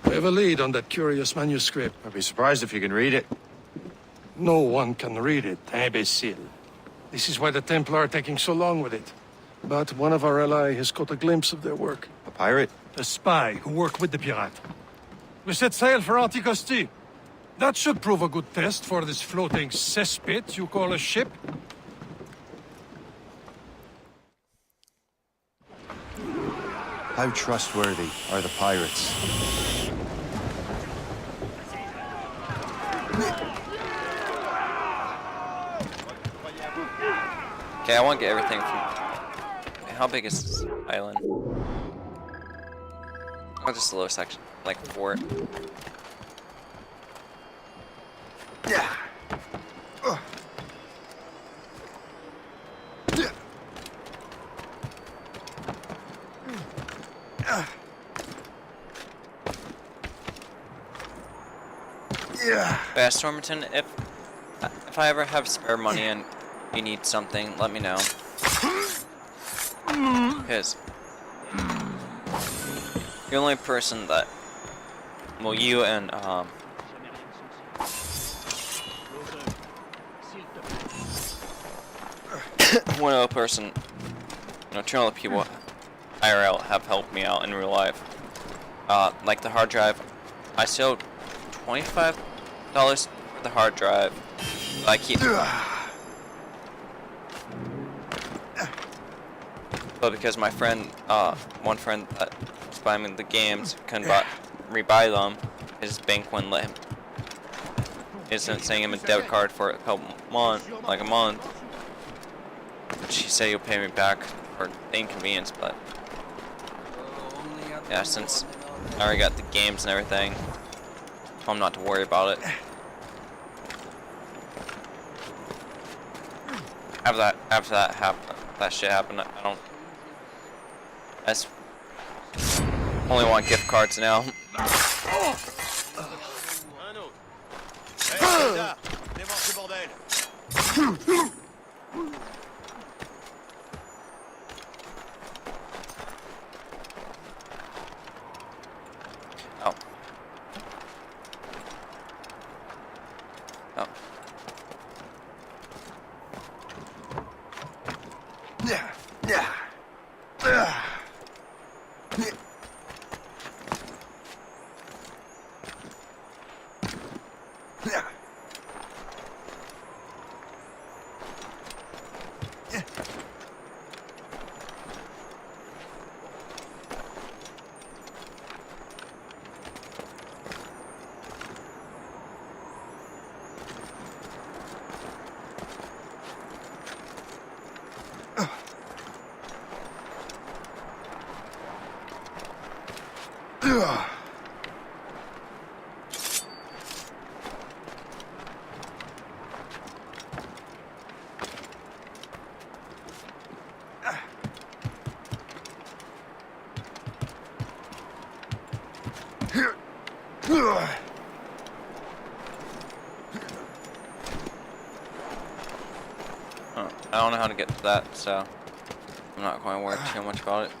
We have a lead on that curious manuscript. I'd be surprised if you can read it. No one can read it, imbecile. This is why the Templar are taking so long with it. But one of our allies has caught a glimpse of their work. A pirate? A spy who worked with the pirate. We set sail for Anticosti. That should prove a good test for this floating cesspit you call a ship. How trustworthy are the pirates? Okay, I want to get everything from... How big is this island? Oh, just a little section, like a fort. Yeah. Yeah, Stormington, if I ever have spare money and you need something, let me know. Because you're the only person that, well, you and one other person, you know, two other people IRL have helped me out in real life. Like the hard drive, I sold $25 for the hard drive. I keep, but because my friend, one friend that was buying me the games couldn't rebuy them. His bank wouldn't let him. Isn't sending him a debit card for a couple months, like a month. She said he'll pay me back for the inconvenience, but yeah, since I already got the games and everything, I'm not to worry about it. After that shit happened, I don't. I just only want gift cards now. Oh. Oh. Yeah. Yeah. I don't know how to get to that, so I'm not going to worry too much about it.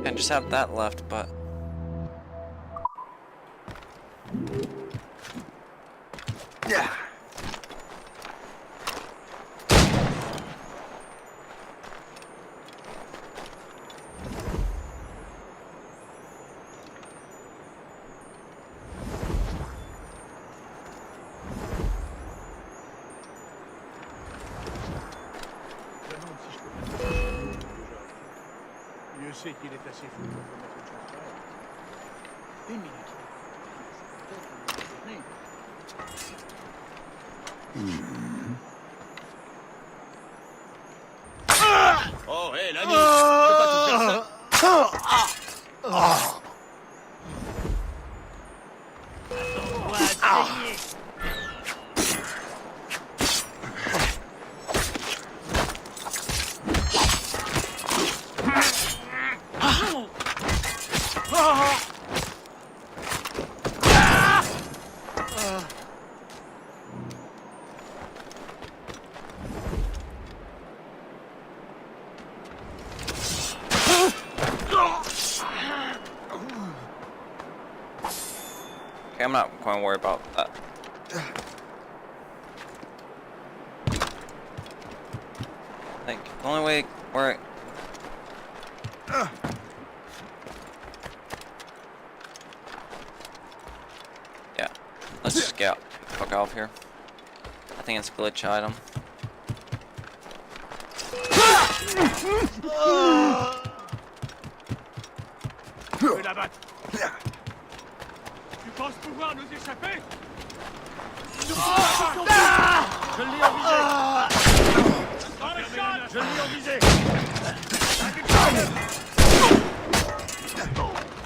I just have that left, but yeah. Dieu sait qu'il est assez fou pour mettre une chose pareille. Une minute. Oh, hé, l'ami, tu peux pas tout faire ça. okay, I'm not going to worry about that. I think the only way where yeah, let's just get out, fuck out of here. I think it's a glitch item. Je vais la battre. Tu penses pouvoir nous échapper? Je l'ai en visée. Dans le shot. Je l'ai en visée.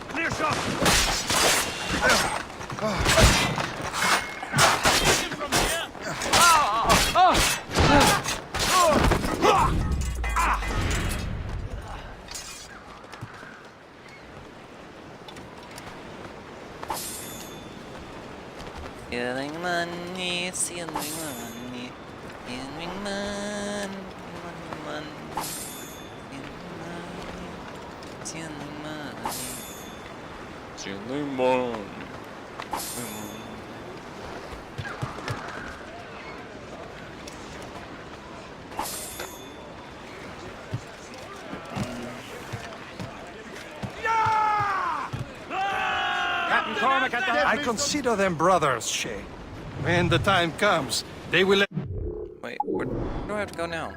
Clear shot. Stealing money, stealing money, stealing money, money, stealing money, stealing money. Captain Cormac at the I consider them brothers, Shay. When the time comes, they will... Wait, where do I have to go now?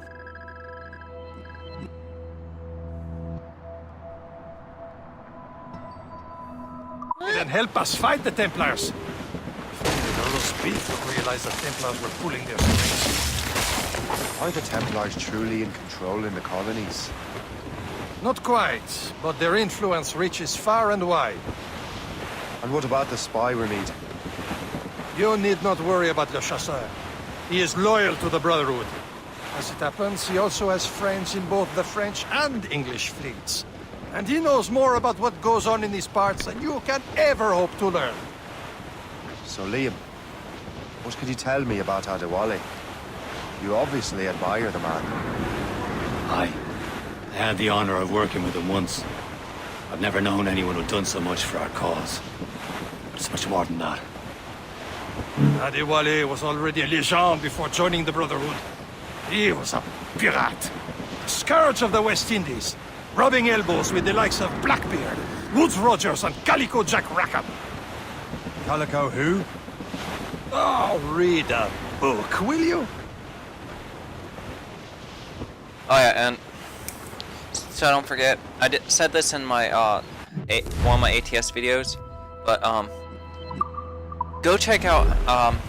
Then help us fight the Templars. If only the roast beef would realize the Templars were pulling their strings. Are the Templars truly in control in the colonies? Not quite, but their influence reaches far and wide. And what about the spy we're meeting? You need not worry about Le Chasseur. He is loyal to the Brotherhood. As it happens, he also has friends in both the French and English fleets. And he knows more about what goes on in these parts than you can ever hope to learn. So Liam, what could you tell me about Adewale? You obviously admire the man. Aye. I had the honor of working with him once. I've never known anyone who'd done so much for our cause. But it's much more than that. Adewale was already a legend before joining the Brotherhood. He was a pirate, a scourge of the West Indies, rubbing elbows with the likes of Blackbeard, Woodes Rogers, and Calico Jack Rackham. Calico who? Oh, read a book, will you? Oh yeah, and so don't forget, I said this in my one of my ATS videos, but go check out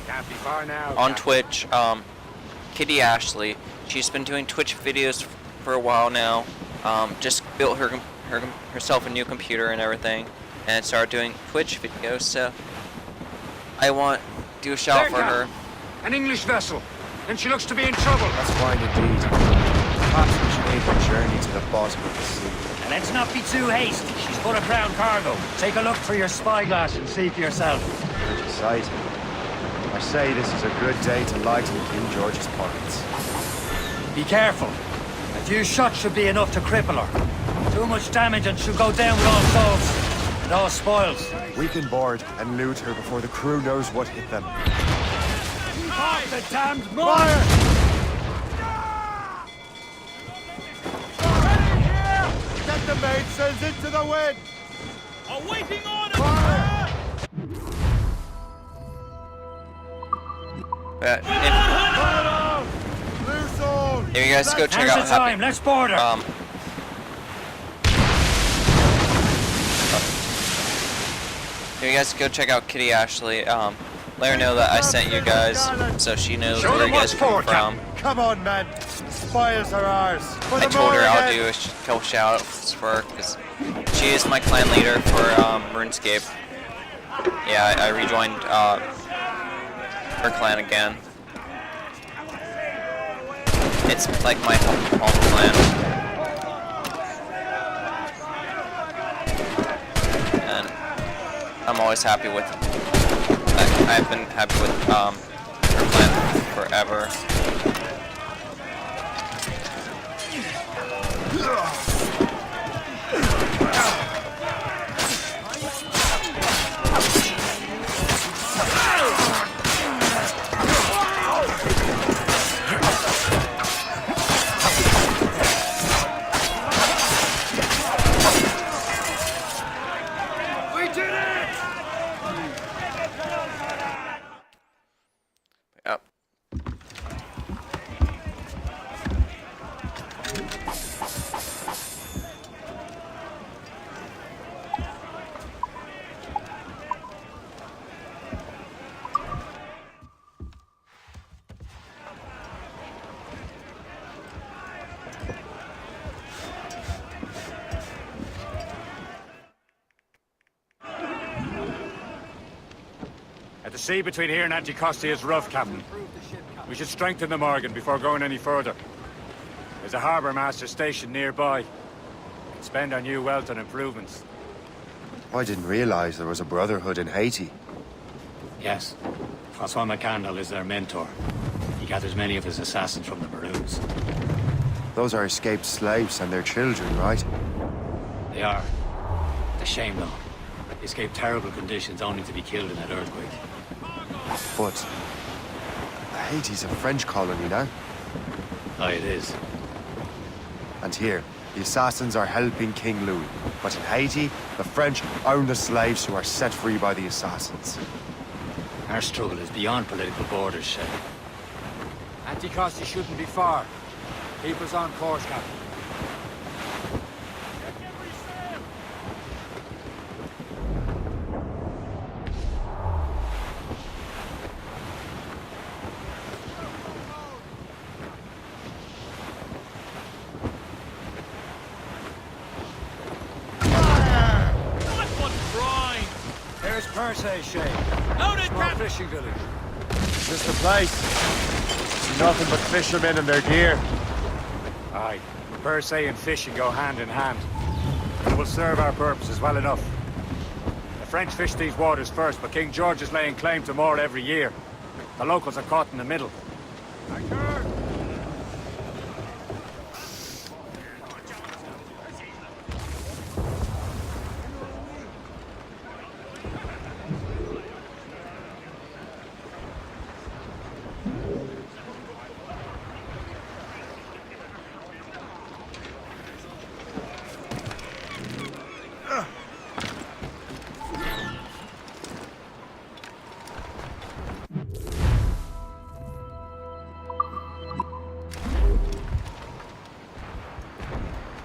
Can't be far now, on Captain. Twitch Kitty Ashley. She's been doing Twitch videos for a while now. Just built herself a new computer and everything, and started doing Twitch videos. So I want to do a shout There, for her. Captain. An English vessel, and she looks to be in trouble. That's fine indeed. Perhaps we should aim a journey to the bottom of the sea. And let's not be too hasty. She's full of brown cargo. Take a look through your spyglass and see for yourself. Pretty sight. I say this is a good day to lighten King George's pockets. Be careful. A few shots should be enough to cripple her. Too much damage and she'll go down with all souls. And all spoils. We can board and loot her before the crew knows what hit them. Keep off the damned moor! Get the mainsails into the wind! Awaiting orders! If you guys go check out time. Let's board her. If you guys go check out Kitty Ashley, let her know that I sent you guys, so she knows where you guys come from. Come on, man. The spoils are ours. I told her I'll do a couple shoutouts for her, because she is my clan leader for RuneScape. Yeah, I rejoined her clan again. It's like my home clan. And I'm always happy with... I've been happy with her clan forever. Yep. The sea between here and Anticosti is rough, Captain. We should strengthen the Morgan before going any further. There's a harbour master stationed nearby. We can spend our new wealth on improvements. I didn't realize there was a brotherhood in Haiti. Yes. Francois McCandle is their mentor. He gathers many of his assassins from the Maroons. Those are escaped slaves and their children, right? They are. It's a shame, though. They escaped terrible conditions only to be killed in that earthquake. But Haiti's a French colony now. Aye, it is. And here, the assassins are helping King Louis. But in Haiti, the French own the slaves who are set free by the assassins. Our struggle is beyond political borders, Shay. Anticosti shouldn't be far. Keep us on course, Captain. There's Percé, Shay. Small fishing village. Just the place. See nothing but fishermen and their gear. Aye. Percé and fishing go hand in hand. It will serve our purposes well enough. The French fish these waters first, but King George is laying claim to more every year. The locals are caught in the middle.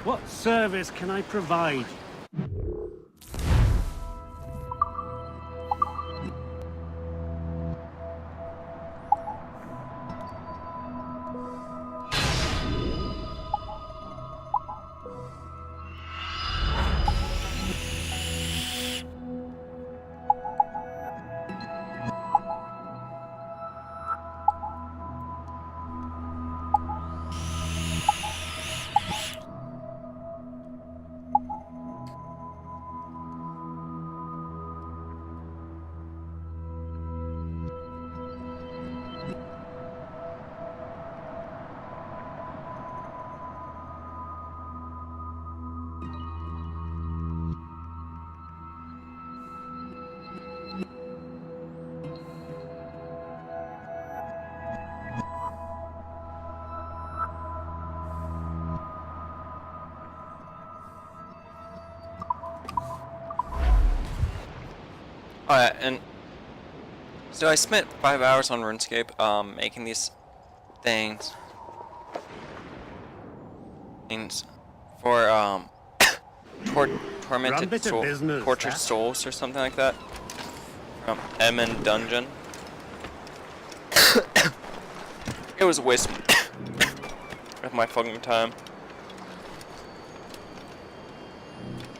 What service can I provide? Alright, and so I spent 5 hours on RuneScape, making these things for tormented tortured souls or something like that from Emin Dungeon. It was a waste of my fucking time.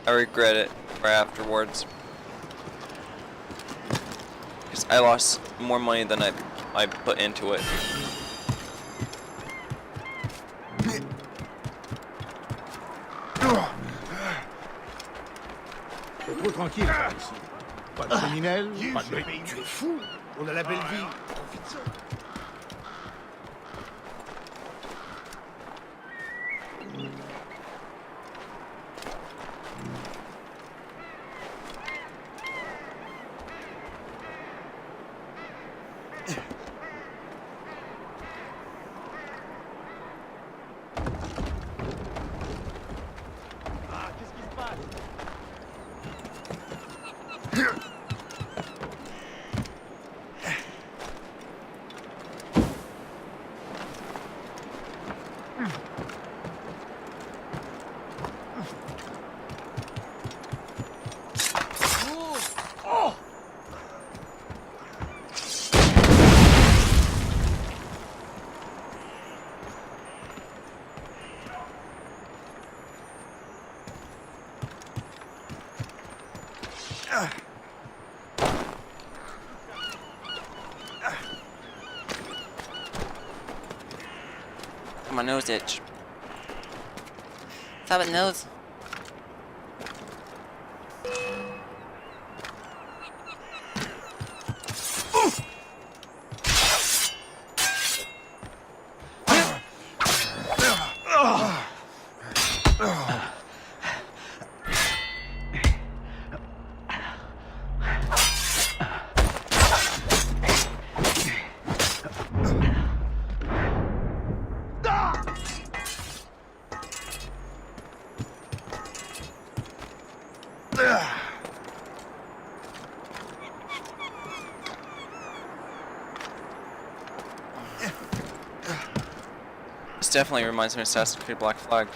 I regret it right afterwards. Because I lost more money than I put into it. C'est trop tranquille par ici. Pas de criminels, pas de... Tu es fou. On a la belle vie. Profite-en. My nose itch. Stop it, nose. definitely reminds me of Assassin's Creed Black Flag.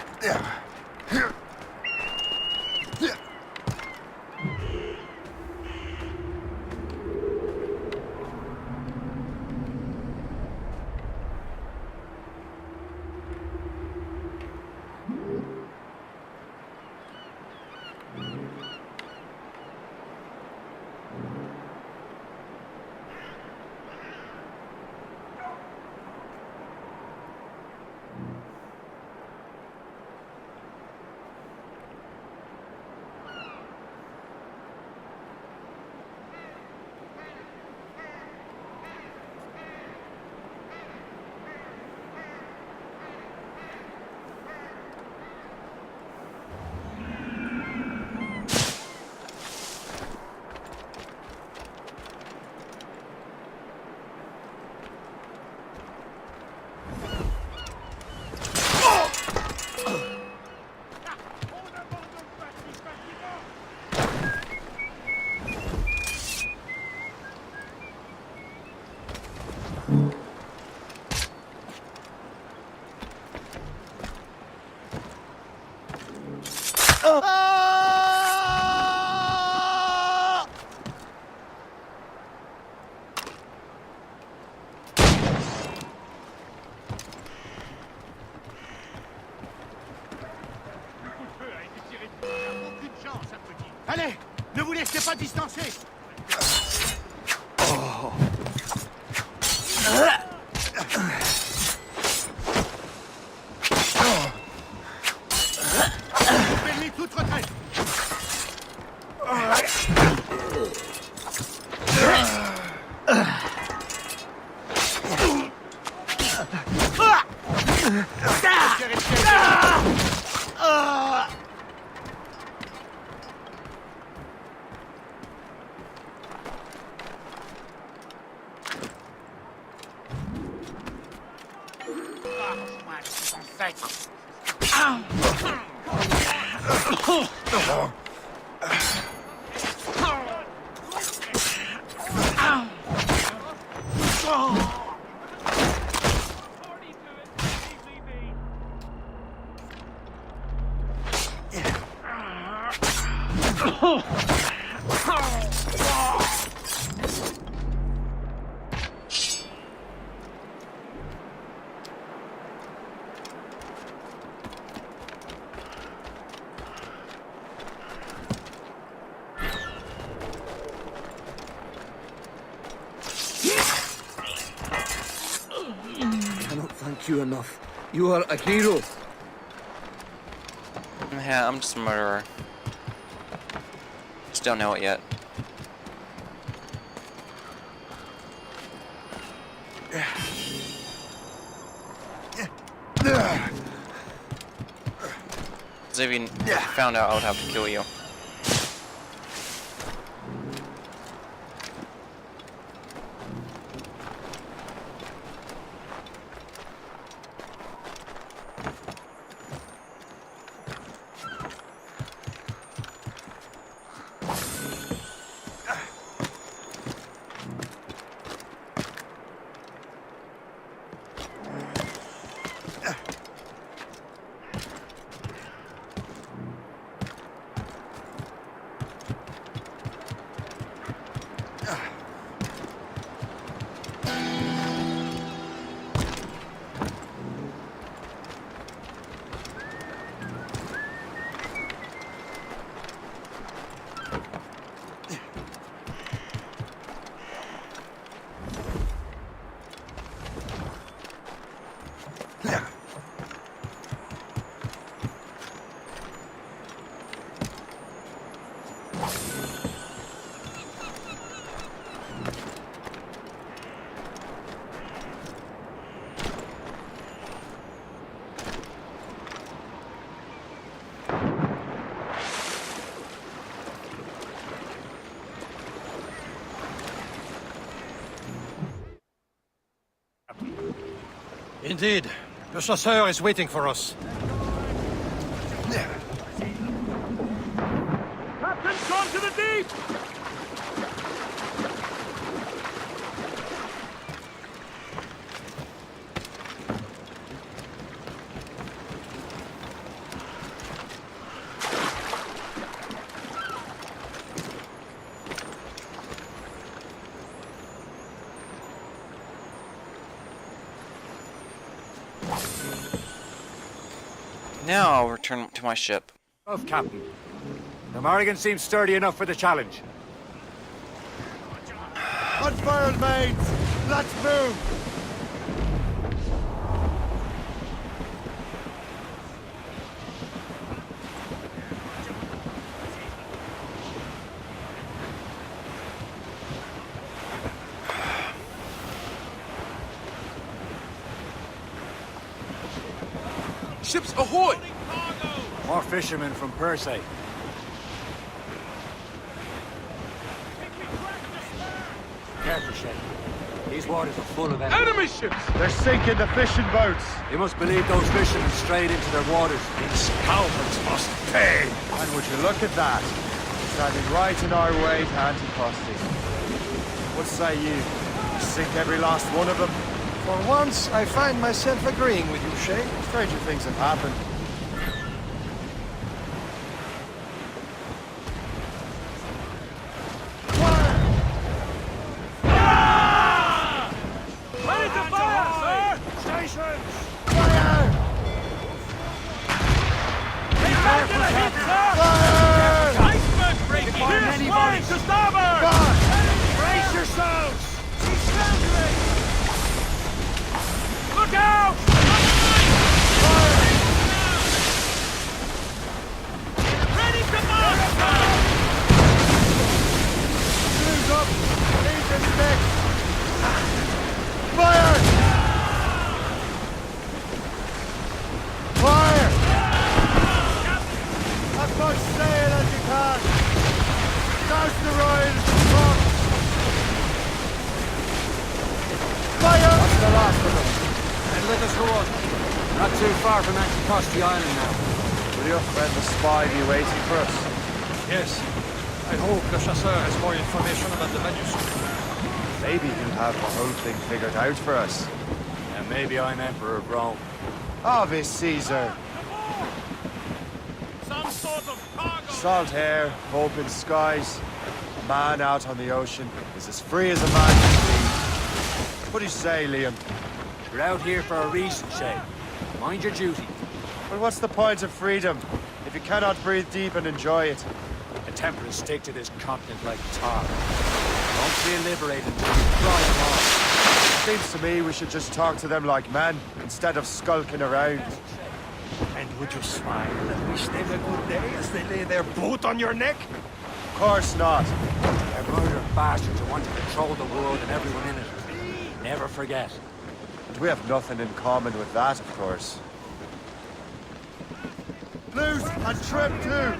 Allez, ne vous laissez pas distancer. Ennemi, toute retraite. Thank you enough. You are a hero. Yeah, I'm just a murderer. Just don't know it yet. Because if you found out, I would have to kill you. Indeed. Le chasseur is waiting for us. Captain, gone to the deep! Now I'll return to my ship. Rough, Captain. The Morrigan seems sturdy enough for the challenge. Unfurled, mates! Let's move! Ships ahoy! More fishermen from Persay. Careful, Shay. These waters are full of enemies. Enemy ships! They're sinking the fishing boats! You must believe those fishermen strayed into their waters. These cowards must pay! And would you look at that? Standing right in our way to Anticosti. What say you? Sink every last one of them? For once, I find myself agreeing with you, Shay. Stranger things have happened. Ready to fire, sir! Stations! Fire! Be careful, sir! Iceberg breaking! Here's flying to starboard! Brace yourselves! She's scrambling! Look out! Ready to march! Shoes up! Lead the stick! Fire! Fire! As much sail as you can! Douse the royals! Rock! Fire! That's the last of them. And let us go on. Not too far from Anticosti Island now. Will your friend the spy be waiting for us? Yes. I hope Le Chasseur has more information about the manuscript. Maybe he'll have the whole thing figured out for us. And maybe I'm Emperor of Rome. Ave Caesar! Some sort of cargo! Salt air, open skies. A man out on the ocean is as free as a man can be. What do you say, Liam? You're out here for a reason, Shay. Mind your duty. Well, what's the point of freedom if you cannot breathe deep and enjoy it? The Templars stick to this continent like tar. Don't feel liberated until you fly them off. Seems to me we should just talk to them like men, instead of skulking around. And would you smile and wish them a good day as they lay their boot on your neck? Of course not. They're murdered bastards who want to control the world and everyone in it. Never forget. And we have nothing in common with that, of course. Loose and trim too!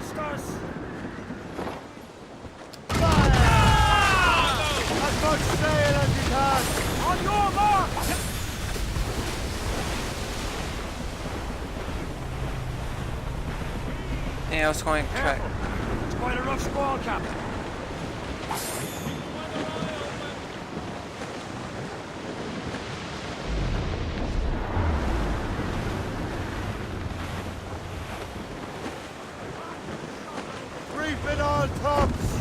As much sail as you can! On your mark! Yeah, I was going to try. It's quite a rough squall, Captain. Reef it on tops!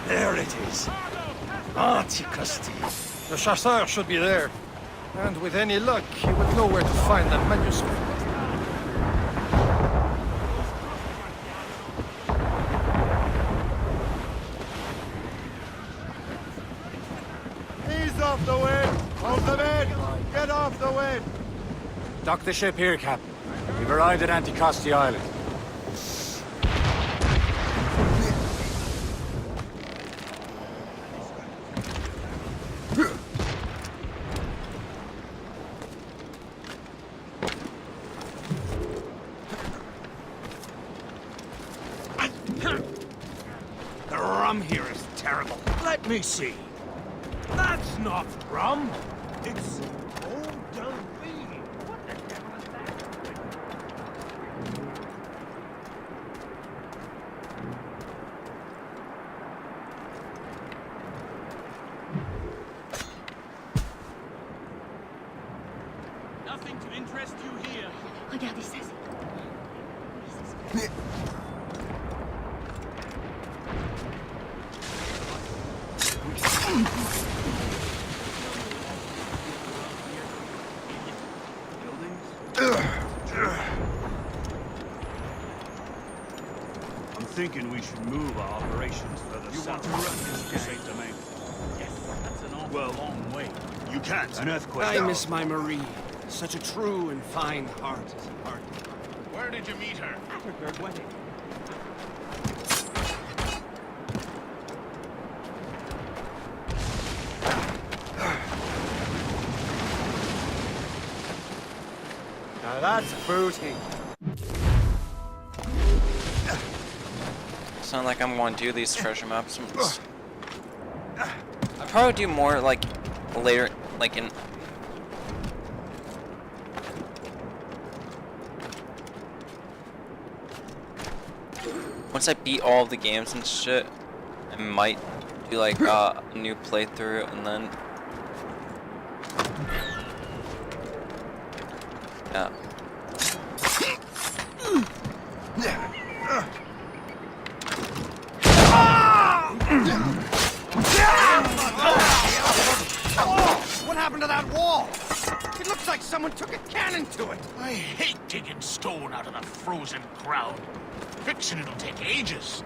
There it is. Anticosti. The Chasseur should be there. And with any luck, he would know where to find the manuscript. Ease off the wind! Hold them in! Get off the wind! Dock the ship here, Captain. We've arrived at Anticosti Island. The rum here is terrible. Let me see. That's not rum. It's eau de vie. What the devil is that? Nothing to interest you here. Regardez ça. I'm thinking we should move our operations further south. You want to run this safe domain? Yes, that's an awful long way. You can't. An earthquake. I miss my Marie. Such a true and fine heart. Where did you meet her? At her third wedding. Now that's booty. Sound like I'm going to do these treasure maps. I'll probably do more like later, like in. Once I beat all of the games and shit, I might do like a new playthrough and then. Yeah. What happened to that wall? It looks like someone took a cannon to it. I hate digging stone out of the frozen ground. Fixing it'll take ages.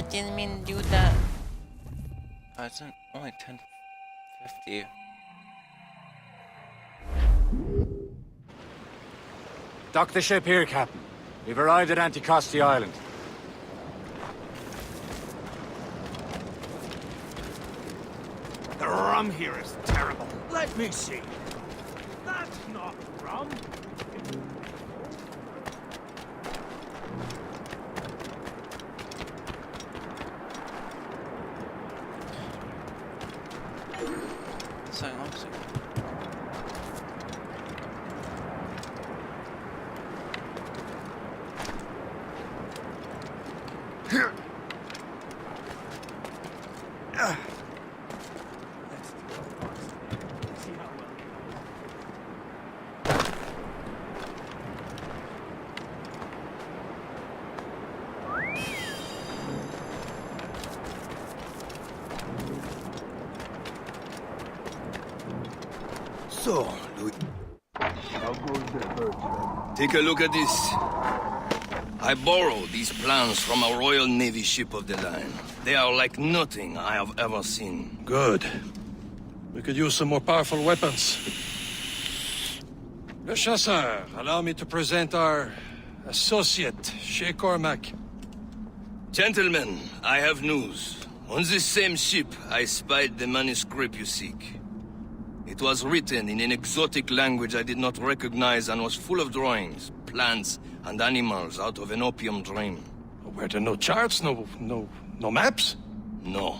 Didn't mean to do that. Oh, it's only 10:50. Dock the ship here, Captain. We've arrived at Anticosti Island. The rum here is terrible. Let me see. That's not rum. One second. So, Louis. Take a look at this. I borrowed these plans from a Royal Navy ship of the line. They are like nothing I have ever seen. Good. We could use some more powerful weapons. Le Chasseur, allow me to present our associate, Shay Cormac. Gentlemen, I have news. On this same ship, I spied the manuscript you seek. It was written in an exotic language I did not recognize and was full of drawings, plants, and animals out of an opium dream. Were there no charts, no maps? No.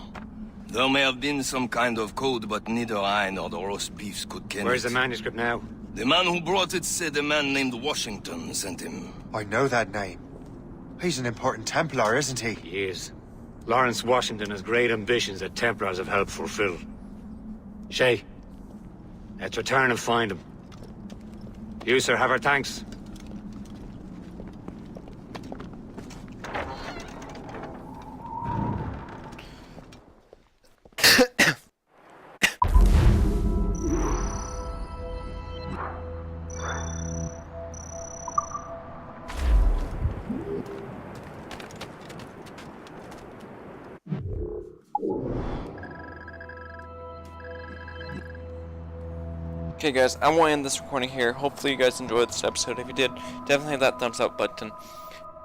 There may have been some kind of code, but neither I nor the roast beefs could ken Where's it. the manuscript now? The man who brought it said a man named Washington sent him. I know that name. He's an important Templar, isn't he? He is. Lawrence Washington has great ambitions that Templars have helped fulfill. Shay, let's return and find him. You, sir, have our thanks. Okay guys, I want to end this recording here. Hopefully you guys enjoyed this episode. If you did, definitely hit that thumbs up button.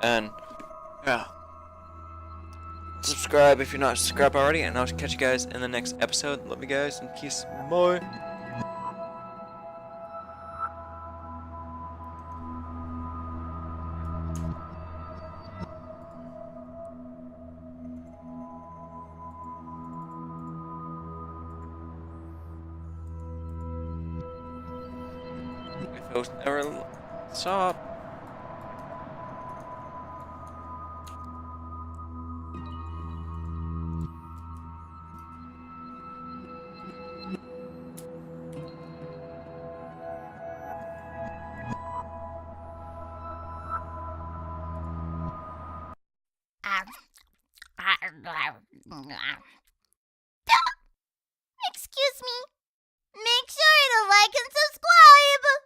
And, yeah. Subscribe if you're not subscribed already. And I'll catch you guys in the next episode. Love you guys and peace. Bye. If it was never stop. Excuse me. Make sure to like and subscribe.